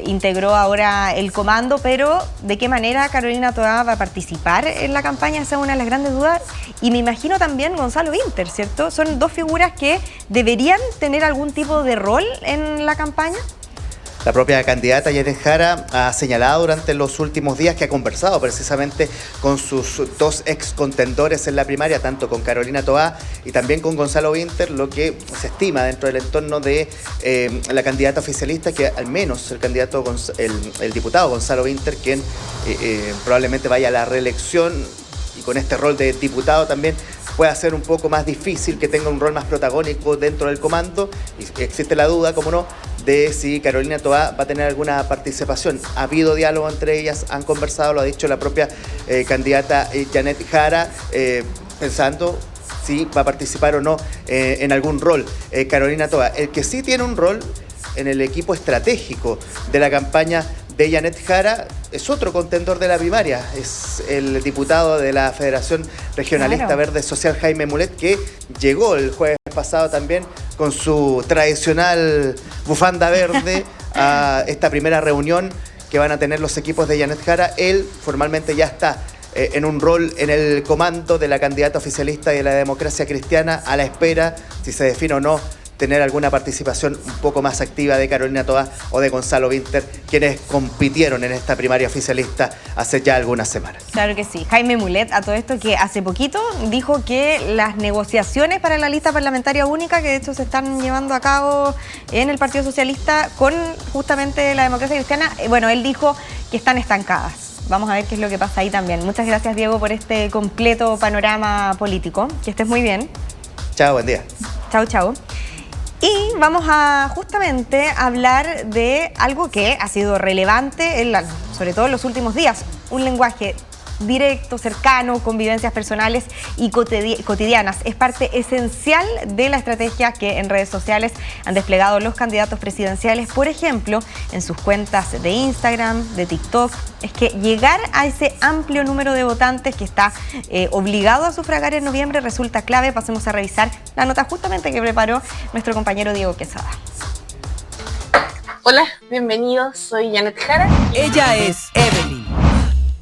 integró ahora el comando, pero ¿de qué manera Carolina Toá va a participar en la campaña? Esa es una de las grandes dudas. Y me imagino también Gonzalo Vinter, ¿cierto? Son dos figuras que deberían tener algún tipo de rol en la campaña. La propia candidata Janet Jara ha señalado durante los últimos días que ha conversado precisamente con sus dos ex contendores en la primaria, tanto con Carolina Toá y también con Gonzalo Vinter, lo que se estima dentro del entorno de la candidata oficialista, que al menos el diputado Gonzalo Vinter, quien probablemente vaya a la reelección y con este rol de diputado también puede ser un poco más difícil que tenga un rol más protagónico dentro del comando, y existe la duda, como no, de si Carolina Toá va a tener alguna participación. Ha habido diálogo entre ellas, han conversado, lo ha dicho la propia candidata Janet Jara, pensando si va a participar o no en algún rol Carolina Toá. El que sí tiene un rol en el equipo estratégico de la campaña de Janet Jara es otro contendor de la primaria, es el diputado de la Federación Regionalista Verde Social, Jaime Mulet, que llegó el jueves pasado también con su tradicional bufanda verde a esta primera reunión que van a tener los equipos de Janet Jara. Él formalmente ya está en un rol en el comando de la candidata oficialista de la Democracia Cristiana, a la espera, si se define o no, tener alguna participación un poco más activa de Carolina Toá o de Gonzalo Vinter, quienes compitieron en esta primaria oficialista hace ya algunas semanas. Claro que sí. Jaime Mulet, a todo esto, que hace poquito dijo que las negociaciones para la lista parlamentaria única, que de hecho se están llevando a cabo en el Partido Socialista con justamente la Democracia Cristiana, bueno, él dijo que están estancadas. Vamos a ver qué es lo que pasa ahí también. Muchas gracias, Diego, por este completo panorama político. Que estés muy bien. Chao, buen día. Chao, chao. Y vamos a justamente hablar de algo que ha sido relevante, sobre todo en los últimos días, un lenguaje directo, cercano, convivencias personales y cotidianas. Es parte esencial de la estrategia que en redes sociales han desplegado los candidatos presidenciales, por ejemplo, en sus cuentas de Instagram, de TikTok. Es que llegar a ese amplio número de votantes que está obligado a sufragar en noviembre resulta clave. Pasemos a revisar la nota justamente que preparó nuestro compañero Diego Quesada. Hola, bienvenidos, soy Janet Jara. Ella es Evelyn.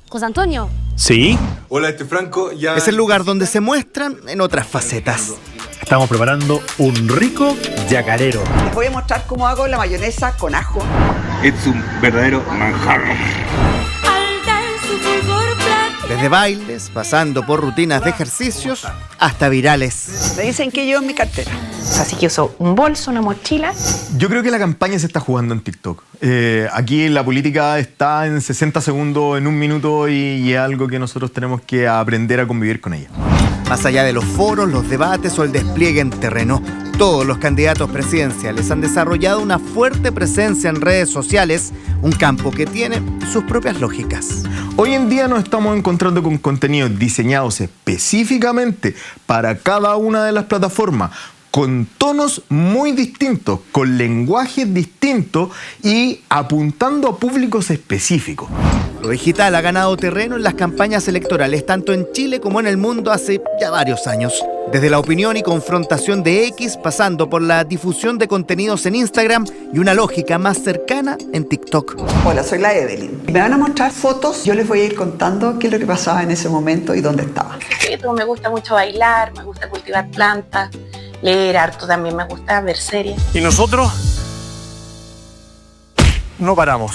José Antonio. Sí. Hola, Franco. Ya... Es el lugar donde se muestran en otras facetas. Estamos preparando un rico yacarero. Les voy a mostrar cómo hago la mayonesa con ajo. Es un verdadero manjar. Desde bailes, pasando por rutinas de ejercicios, hasta virales. Me dicen que llevo en mi cartera. Así que uso un bolso, una mochila. Yo creo que la campaña se está jugando en TikTok. Aquí la política está en 60 segundos, en un minuto, y es algo que nosotros tenemos que aprender a convivir con ella. Más allá de los foros, los debates o el despliegue en terreno, todos los candidatos presidenciales han desarrollado una fuerte presencia en redes sociales, un campo que tiene sus propias lógicas. Hoy en día nos estamos encontrando con contenidos diseñados específicamente para cada una de las plataformas, con tonos muy distintos, con lenguajes distintos y apuntando a públicos específicos. Lo digital ha ganado terreno en las campañas electorales, tanto en Chile como en el mundo hace ya varios años. Desde la opinión y confrontación de X, pasando por la difusión de contenidos en Instagram y una lógica más cercana en TikTok. Hola, soy la Evelyn. Me van a mostrar fotos, yo les voy a ir contando qué es lo que pasaba en ese momento y dónde estaba. Me gusta mucho bailar, me gusta cultivar plantas, leer harto también, me gusta ver series. ¿Y nosotros? no paramos.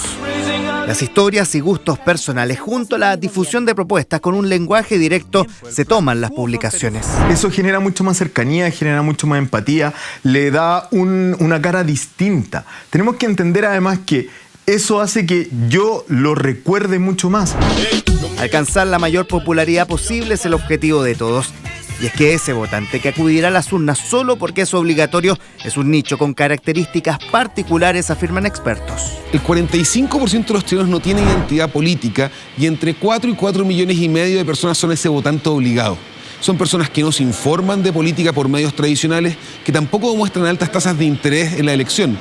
Las historias y gustos personales junto a la difusión de propuestas con un lenguaje directo se toman las publicaciones. Eso genera mucho más cercanía, genera mucho más empatía, le da una cara distinta. Tenemos que entender además que eso hace que yo lo recuerde mucho más. Alcanzar la mayor popularidad posible es el objetivo de todos. Y es que ese votante que acudirá a las urnas solo porque es obligatorio es un nicho con características particulares, afirman expertos. El 45% de los chilenos no tiene identidad política y entre 4 y 4,5 millones de personas son ese votante obligado. Son personas que no se informan de política por medios tradicionales, que tampoco demuestran altas tasas de interés en la elección.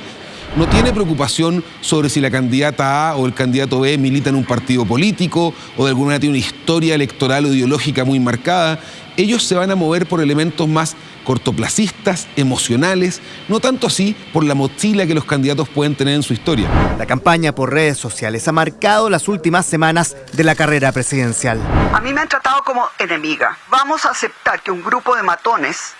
No tiene preocupación sobre si la candidata A o el candidato B milita en un partido político o de alguna manera tiene una historia electoral o ideológica muy marcada. Ellos se van a mover por elementos más cortoplacistas, emocionales, no tanto así por la mochila que los candidatos pueden tener en su historia. La campaña por redes sociales ha marcado las últimas semanas de la carrera presidencial. A mí me han tratado como enemiga. ¿Vamos a aceptar que un grupo de matones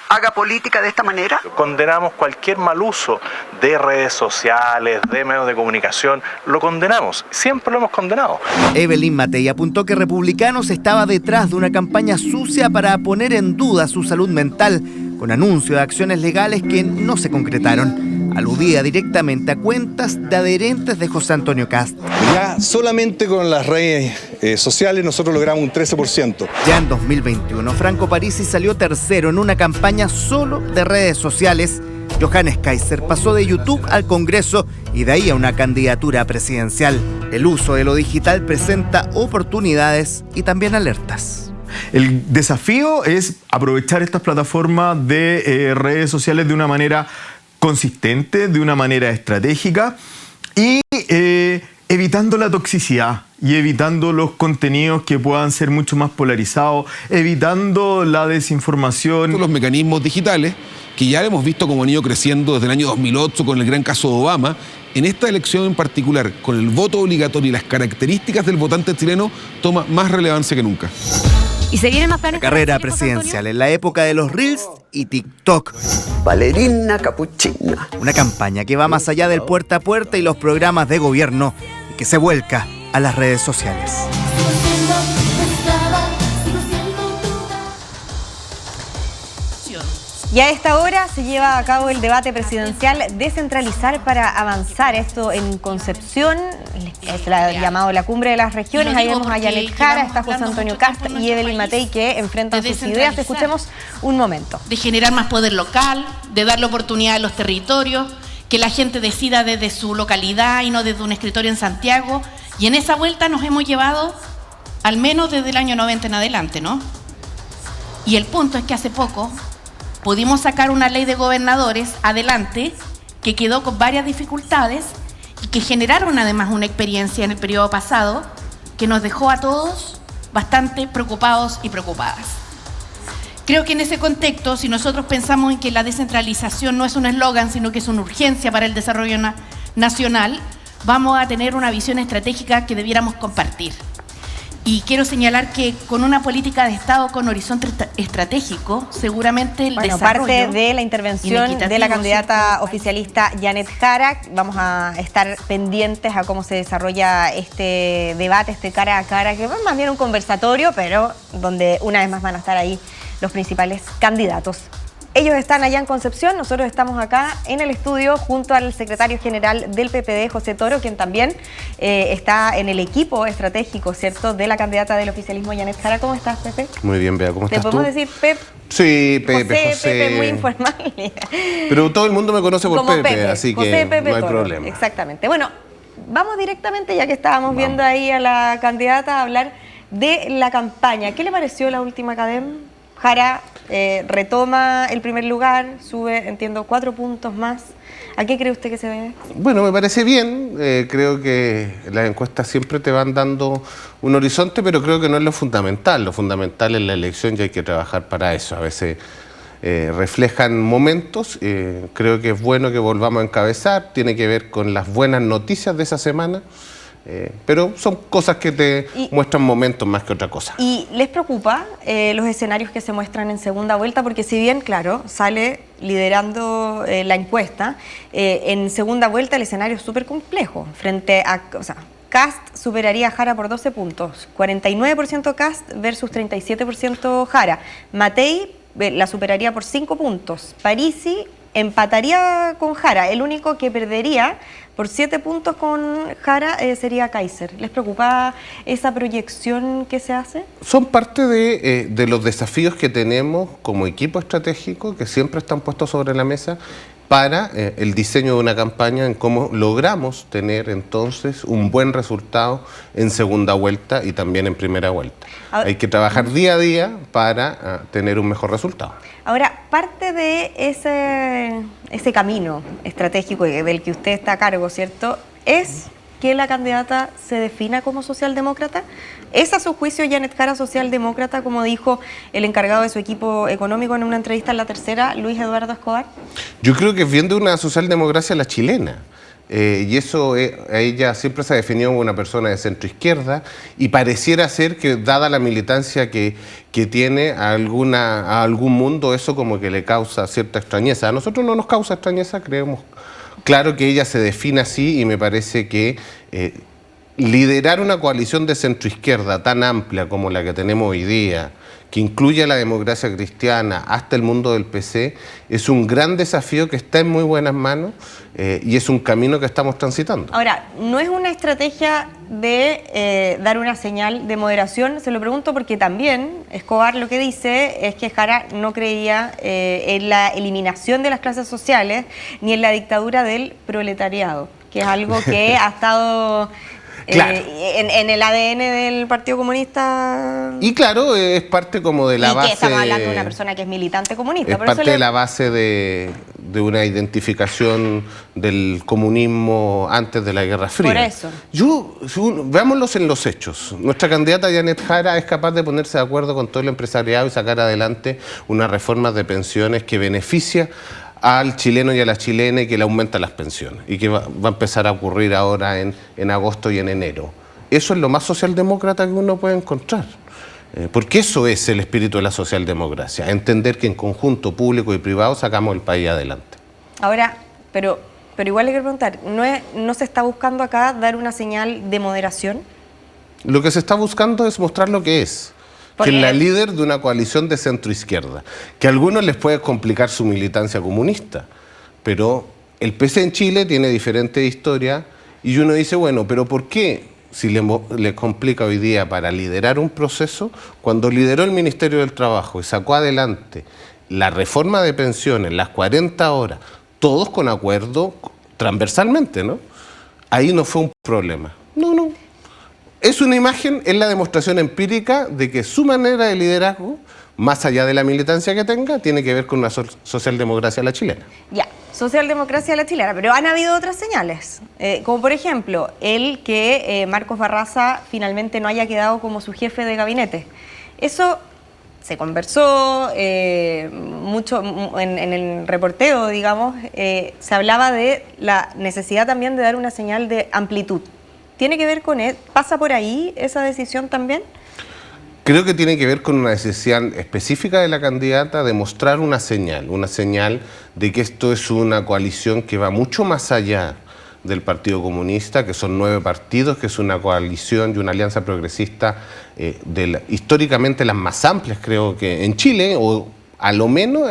haga política de esta manera? Condenamos cualquier mal uso de redes sociales, de medios de comunicación. Lo condenamos, siempre lo hemos condenado. Evelyn Matei apuntó que Republicanos estaba detrás de una campaña sucia para poner en duda su salud mental, con anuncio de acciones legales que no se concretaron. Aludía directamente a cuentas de adherentes de José Antonio Kast. Ya solamente con las redes sociales nosotros logramos un 13%. Ya en 2021, Franco Parisi salió tercero en una campaña solo de redes sociales. Johannes Kaiser pasó de YouTube al Congreso y de ahí a una candidatura presidencial. El uso de lo digital presenta oportunidades y también alertas. El desafío es aprovechar estas plataformas de redes sociales de una manera consistente, de una manera estratégica y evitando la toxicidad y evitando los contenidos que puedan ser mucho más polarizados, evitando la desinformación. Los mecanismos digitales, que ya hemos visto como han ido creciendo desde el año 2008 con el gran caso de Obama, en esta elección en particular, con el voto obligatorio y las características del votante chileno, toma más relevancia que nunca. ¿Y se vienen más planes? La carrera presidencial en la época de los Reels y TikTok. Valerina Capuchina. Una campaña que va más allá del puerta a puerta y los programas de gobierno y que se vuelca a las redes sociales. Y a esta hora se lleva a cabo el debate presidencial Descentralizar para Avanzar. Esto en Concepción, es llamado la Cumbre de las Regiones. Ahí vemos a Janet Jara, está José Antonio Kast y Evelyn Matei que enfrentan sus ideas. Escuchemos un momento. De generar más poder local, de darle oportunidad a los territorios, que la gente decida desde su localidad y no desde un escritorio en Santiago. Y en esa vuelta nos hemos llevado al menos desde el año 90 en adelante, ¿no? Y el punto es que hace poco pudimos sacar una ley de gobernadores adelante que quedó con varias dificultades y que generaron además una experiencia en el periodo pasado que nos dejó a todos bastante preocupados y preocupadas. Creo que en ese contexto, si nosotros pensamos en que la descentralización no es un eslogan, sino que es una urgencia para el desarrollo nacional, vamos a tener una visión estratégica que debiéramos compartir. Y quiero señalar que con una política de Estado con horizonte estratégico, seguramente el desarrollo... Parte de la intervención de la candidata oficialista Janet Jara. Vamos a estar pendientes a cómo se desarrolla este debate, este cara a cara, que es más bien un conversatorio, pero donde una vez más van a estar ahí los principales candidatos. Ellos están allá en Concepción, nosotros estamos acá en el estudio junto al secretario general del PPD, José Toro, quien también está en el equipo estratégico, ¿cierto?, de la candidata del oficialismo, Janet Jara. ¿Cómo estás, Pepe? Muy bien, Bea, ¿cómo estás tú? ¿Te podemos decir Pep? Sí, Pepe, José. Pepe, muy informal. Pero todo el mundo me conoce por Como Pepe, así José que Pepe no hay Toro. problema. Exactamente. Bueno, vamos directamente, ya que estábamos viendo ahí a la candidata, a hablar de la campaña. ¿Qué le pareció la última cadena? Jara retoma el primer lugar, sube, entiendo, 4 puntos más. ¿A qué cree usted que se debe? Bueno, me parece bien. Creo que las encuestas siempre te van dando un horizonte, pero creo que no es lo fundamental. Lo fundamental es la elección y hay que trabajar para eso. A veces reflejan momentos. Creo que es bueno que volvamos a encabezar. Tiene que ver con las buenas noticias de esa semana. Pero son cosas que te muestran momentos más que otra cosa. ¿Y les preocupa los escenarios que se muestran en segunda vuelta? Porque si bien, claro, sale liderando la encuesta, en segunda vuelta el escenario es súper complejo. Frente a, o sea, Kast superaría a Jara por 12 puntos, 49% Kast versus 37% Jara. Matei la superaría por 5 puntos. Parisi empataría con Jara. El único que perdería por 7 puntos con Jara sería Kaiser. ¿Les preocupa esa proyección que se hace? Son parte de los desafíos que tenemos como equipo estratégico, que siempre están puestos sobre la mesa para el diseño de una campaña, en cómo logramos tener entonces un buen resultado en segunda vuelta y también en primera vuelta. Ahora, hay que trabajar día a día para tener un mejor resultado. Ahora, parte de ese camino estratégico del que usted está a cargo, ¿cierto?, es que la candidata se defina como socialdemócrata. ¿Es a su juicio Janet Jara socialdemócrata, como dijo el encargado de su equipo económico en una entrevista en La Tercera, Luis Eduardo Escobar? Yo creo que es bien de una socialdemocracia la chilena. Y eso, ella siempre se ha definido como una persona de centro izquierda y pareciera ser que, dada la militancia que tiene a algún mundo, eso como que le causa cierta extrañeza. A nosotros no nos causa extrañeza, creemos claro que ella se define así, y me parece que liderar una coalición de centro izquierda tan amplia como la que tenemos hoy día, que incluye a la democracia cristiana hasta el mundo del PC, es un gran desafío que está en muy buenas manos y es un camino que estamos transitando. Ahora, ¿no es una estrategia de dar una señal de moderación? Se lo pregunto porque también Escobar lo que dice es que Jara no creía en la eliminación de las clases sociales ni en la dictadura del proletariado, que es algo que ha estado... Claro. En el ADN del Partido Comunista. Y claro, es parte como de la base... Y que estamos hablando de una persona que es militante comunista. Es parte de la base de una identificación del comunismo antes de la Guerra Fría. Por eso. Veámoslos en los hechos. Nuestra candidata Janet Jara es capaz de ponerse de acuerdo con todo el empresariado y sacar adelante una reforma de pensiones que beneficia al chileno y a la chilena y que le aumenta las pensiones y que va a empezar a ocurrir ahora en agosto y en enero. Eso es lo más socialdemócrata que uno puede encontrar, porque eso es el espíritu de la socialdemocracia, entender que en conjunto público y privado sacamos el país adelante. Ahora, pero igual le quiero preguntar, ¿no se está buscando acá dar una señal de moderación? Lo que se está buscando es mostrar lo que es. Que es la líder de una coalición de centro-izquierda, que a algunos les puede complicar su militancia comunista, pero el PC en Chile tiene diferente historia y uno dice, bueno, pero ¿por qué si le complica hoy día para liderar un proceso, cuando lideró el Ministerio del Trabajo y sacó adelante la reforma de pensiones, las 40 horas, todos con acuerdo transversalmente, ¿no? Ahí no fue un problema. No. Es una imagen, es la demostración empírica de que su manera de liderazgo, más allá de la militancia que tenga, tiene que ver con una socialdemocracia a la chilena. Ya, socialdemocracia a la chilena, pero han habido otras señales, como por ejemplo, el que Marcos Barraza finalmente no haya quedado como su jefe de gabinete. Eso se conversó mucho en el reporteo, digamos, se hablaba de la necesidad también de dar una señal de amplitud. ¿Tiene que ver con él? ¿Pasa por ahí esa decisión también? Creo que tiene que ver con una decisión específica de la candidata de mostrar una señal de que esto es una coalición que va mucho más allá del Partido Comunista, que son 9 partidos, que es una coalición y una alianza progresista históricamente las más amplias, creo que en Chile, o a lo menos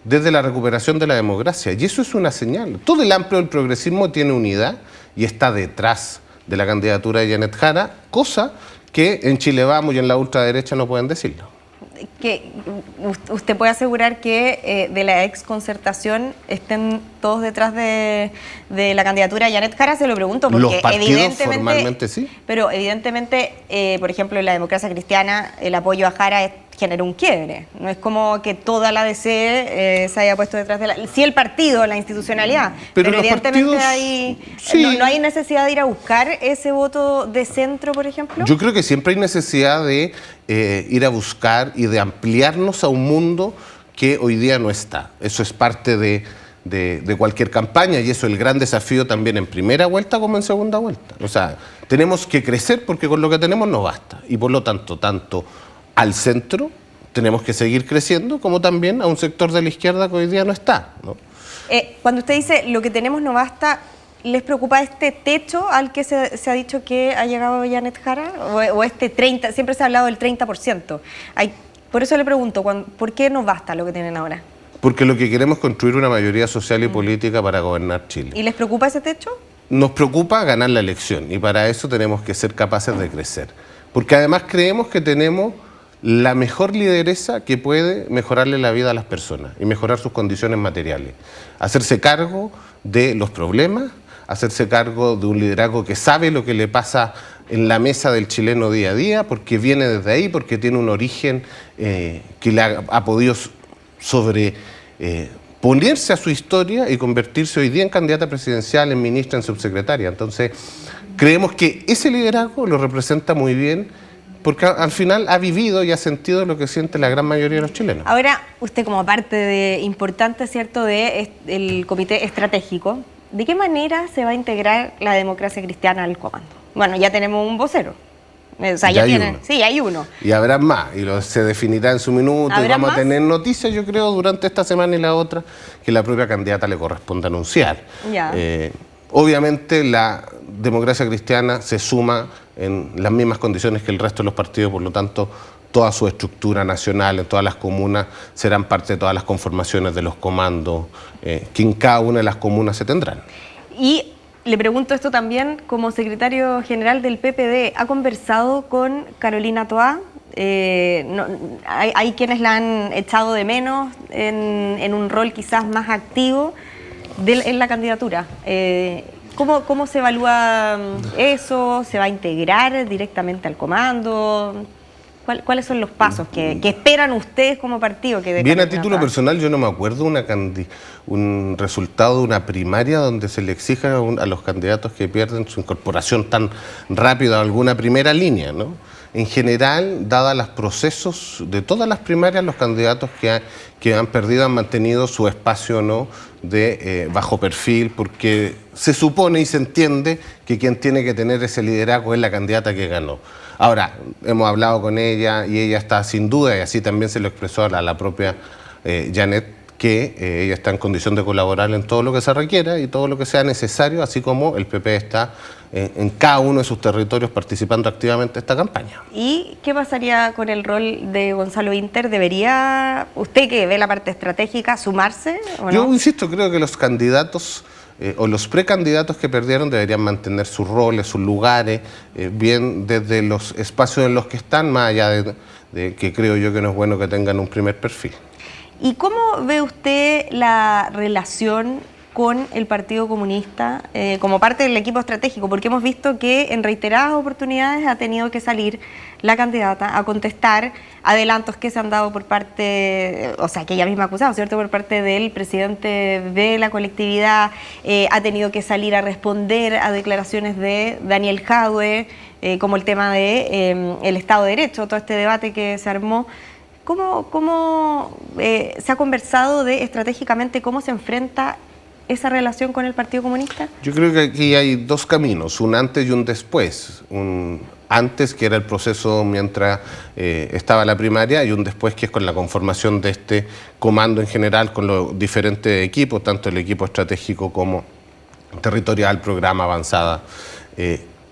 desde la recuperación de la democracia. Y eso es una señal. Todo el amplio del progresismo tiene unidad y está detrás de la candidatura de Janet Jara, cosa que en Chile Vamos y en la ultraderecha no pueden decirlo. Que ¿usted puede asegurar que de la exconcertación estén todos detrás de la candidatura de Janet Jara? Se lo pregunto porque los partidos formalmente sí. Pero evidentemente, por ejemplo, en la democracia cristiana, el apoyo a Jara generó un quiebre. No es como que toda la DC se haya puesto detrás de la... Sí, el partido, la institucionalidad, pero evidentemente no hay necesidad de ir a buscar ese voto de centro, por ejemplo. Yo creo que siempre hay necesidad de ir a buscar y de ampliarnos a un mundo que hoy día no está. Eso es parte de de cualquier campaña, y eso es el gran desafío también en primera vuelta como en segunda vuelta. O sea, tenemos que crecer porque con lo que tenemos no basta, y por lo tanto, tanto al centro tenemos que seguir creciendo, como también a un sector de la izquierda que hoy día no está, ¿no? Cuando usted dice lo que tenemos no basta, ¿les preocupa este techo al que se ha dicho que ha llegado Janet Jara? ¿O este 30%? Siempre se ha hablado del 30%. Por eso le pregunto, ¿por qué no basta lo que tienen ahora? Porque lo que queremos es construir una mayoría social y política para gobernar Chile. ¿Y les preocupa ese techo? Nos preocupa ganar la elección, y para eso tenemos que ser capaces de crecer. Porque además creemos que tenemos la mejor lideresa que puede mejorarle la vida a las personas y mejorar sus condiciones materiales. Hacerse cargo de los problemas, hacerse cargo de un liderazgo que sabe lo que le pasa en la mesa del chileno día a día, porque viene desde ahí, porque tiene un origen que le ha podido ponerse a su historia y convertirse hoy día en candidata presidencial, en ministra, en subsecretaria. Entonces, creemos que ese liderazgo lo representa muy bien, porque al final ha vivido y ha sentido lo que siente la gran mayoría de los chilenos. Ahora, usted como parte importante, ¿cierto?, del comité estratégico, ¿de qué manera se va a integrar la democracia cristiana al comando? Bueno, ya tenemos un vocero. O sea, ya tienen, sí, hay uno. Y habrá más, y se definirá en su minuto, y vamos a tener noticias, yo creo, durante esta semana y la otra, que la propia candidata le corresponde anunciar. Ya. Obviamente la democracia cristiana se suma en las mismas condiciones que el resto de los partidos, por lo tanto, toda su estructura nacional, en todas las comunas, serán parte de todas las conformaciones de los comandos que en cada una de las comunas se tendrán. Y le pregunto esto también, como secretario general del PPD, ¿ha conversado con Carolina Toá? Hay quienes la han echado de menos en un rol quizás más activo en la candidatura. ¿Cómo se evalúa eso? ¿Se va a integrar directamente al comando? ¿Cuáles son los pasos que esperan ustedes como partido? Bien, a título personal, yo no me acuerdo un resultado de una primaria donde se le exija a los candidatos que pierden su incorporación tan rápida a alguna primera línea, ¿no? En general, dadas los procesos de todas las primarias, los candidatos que han perdido han mantenido su espacio, ¿no?, de bajo perfil, porque se supone y se entiende que quien tiene que tener ese liderazgo es la candidata que ganó. Ahora, hemos hablado con ella y ella está sin duda, y así también se lo expresó a la propia Janet, que ella está en condición de colaborar en todo lo que se requiera y todo lo que sea necesario, así como el PP está en cada uno de sus territorios participando activamente en esta campaña. ¿Y qué pasaría con el rol de Gonzalo Inter? ¿Debería usted, que ve la parte estratégica, sumarse o no? Yo insisto, creo que los candidatos o los precandidatos que perdieron deberían mantener sus roles, sus lugares, bien desde los espacios en los que están, más allá de que creo yo que no es bueno que tengan un primer perfil. ¿Y cómo ve usted la relación con el Partido Comunista como parte del equipo estratégico? Porque hemos visto que en reiteradas oportunidades ha tenido que salir la candidata a contestar adelantos que se han dado por parte, o sea, que ella misma ha acusado, ¿cierto?, por parte del presidente de la colectividad, ha tenido que salir a responder a declaraciones de Daniel Jadwe, como el tema de el Estado de Derecho, todo este debate que se armó. ¿Cómo se ha conversado de estratégicamente cómo se enfrenta esa relación con el Partido Comunista? Yo creo que aquí hay dos caminos, un antes y un después. Un antes, que era el proceso mientras estaba la primaria, y un después, que es con la conformación de este comando en general, con los diferentes equipos, tanto el equipo estratégico como territorial, programa, avanzada.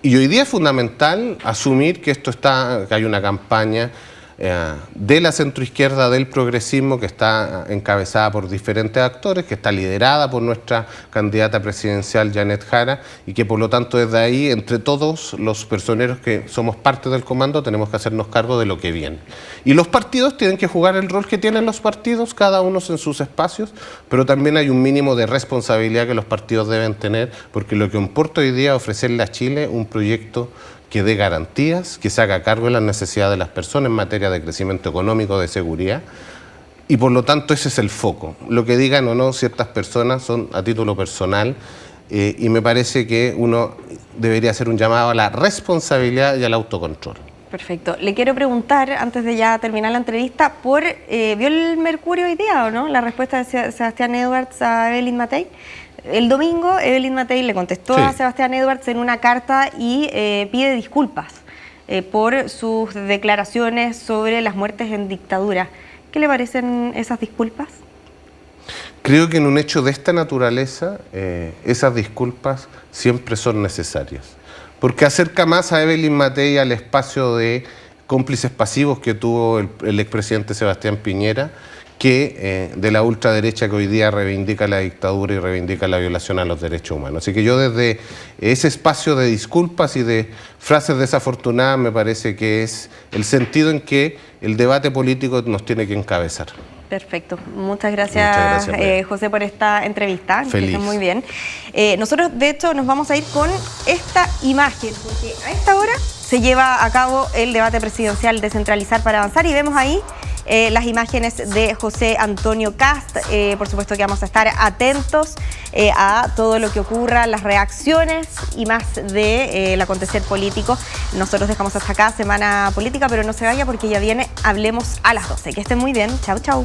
Y hoy día es fundamental asumir que que hay una campaña de la centroizquierda, del progresismo, que está encabezada por diferentes actores, que está liderada por nuestra candidata presidencial Janet Jara, y que por lo tanto desde ahí, entre todos los personeros que somos parte del comando, tenemos que hacernos cargo de lo que viene. Y los partidos tienen que jugar el rol que tienen los partidos, cada uno en sus espacios, pero también hay un mínimo de responsabilidad que los partidos deben tener, porque lo que importa hoy día es ofrecerle a Chile un proyecto que dé garantías, que se haga cargo de las necesidades de las personas en materia de crecimiento económico, de seguridad, y por lo tanto ese es el foco. Lo que digan o no ciertas personas son a título personal, y me parece que uno debería hacer un llamado a la responsabilidad y al autocontrol. Perfecto. Le quiero preguntar, antes de ya terminar la entrevista, ¿vio el Mercurio hoy día o no? La respuesta de Sebastián Edwards a Evelyn Matei. El domingo, Evelyn Matei le contestó a Sebastián Edwards en una carta y pide disculpas por sus declaraciones sobre las muertes en dictadura. ¿Qué le parecen esas disculpas? Creo que en un hecho de esta naturaleza, esas disculpas siempre son necesarias. Porque acerca más a Evelyn Matei al espacio de cómplices pasivos que tuvo el expresidente Sebastián Piñera, que de la ultraderecha que hoy día reivindica la dictadura y reivindica la violación a los derechos humanos. Así que yo desde ese espacio de disculpas y de frases desafortunadas me parece que es el sentido en que el debate político nos tiene que encabezar. Perfecto. Muchas gracias José, por esta entrevista. Feliz. Que estén muy bien. Nosotros, de hecho, nos vamos a ir con esta imagen, porque a esta hora se lleva a cabo el debate presidencial Descentralizar para Avanzar y vemos ahí las imágenes de José Antonio Kast. Por supuesto que vamos a estar atentos a todo lo que ocurra, las reacciones y más del acontecer político. Nosotros dejamos hasta acá Semana Política, pero no se vaya porque ya viene Hablemos a las 12. Que estén muy bien. Chau, chau.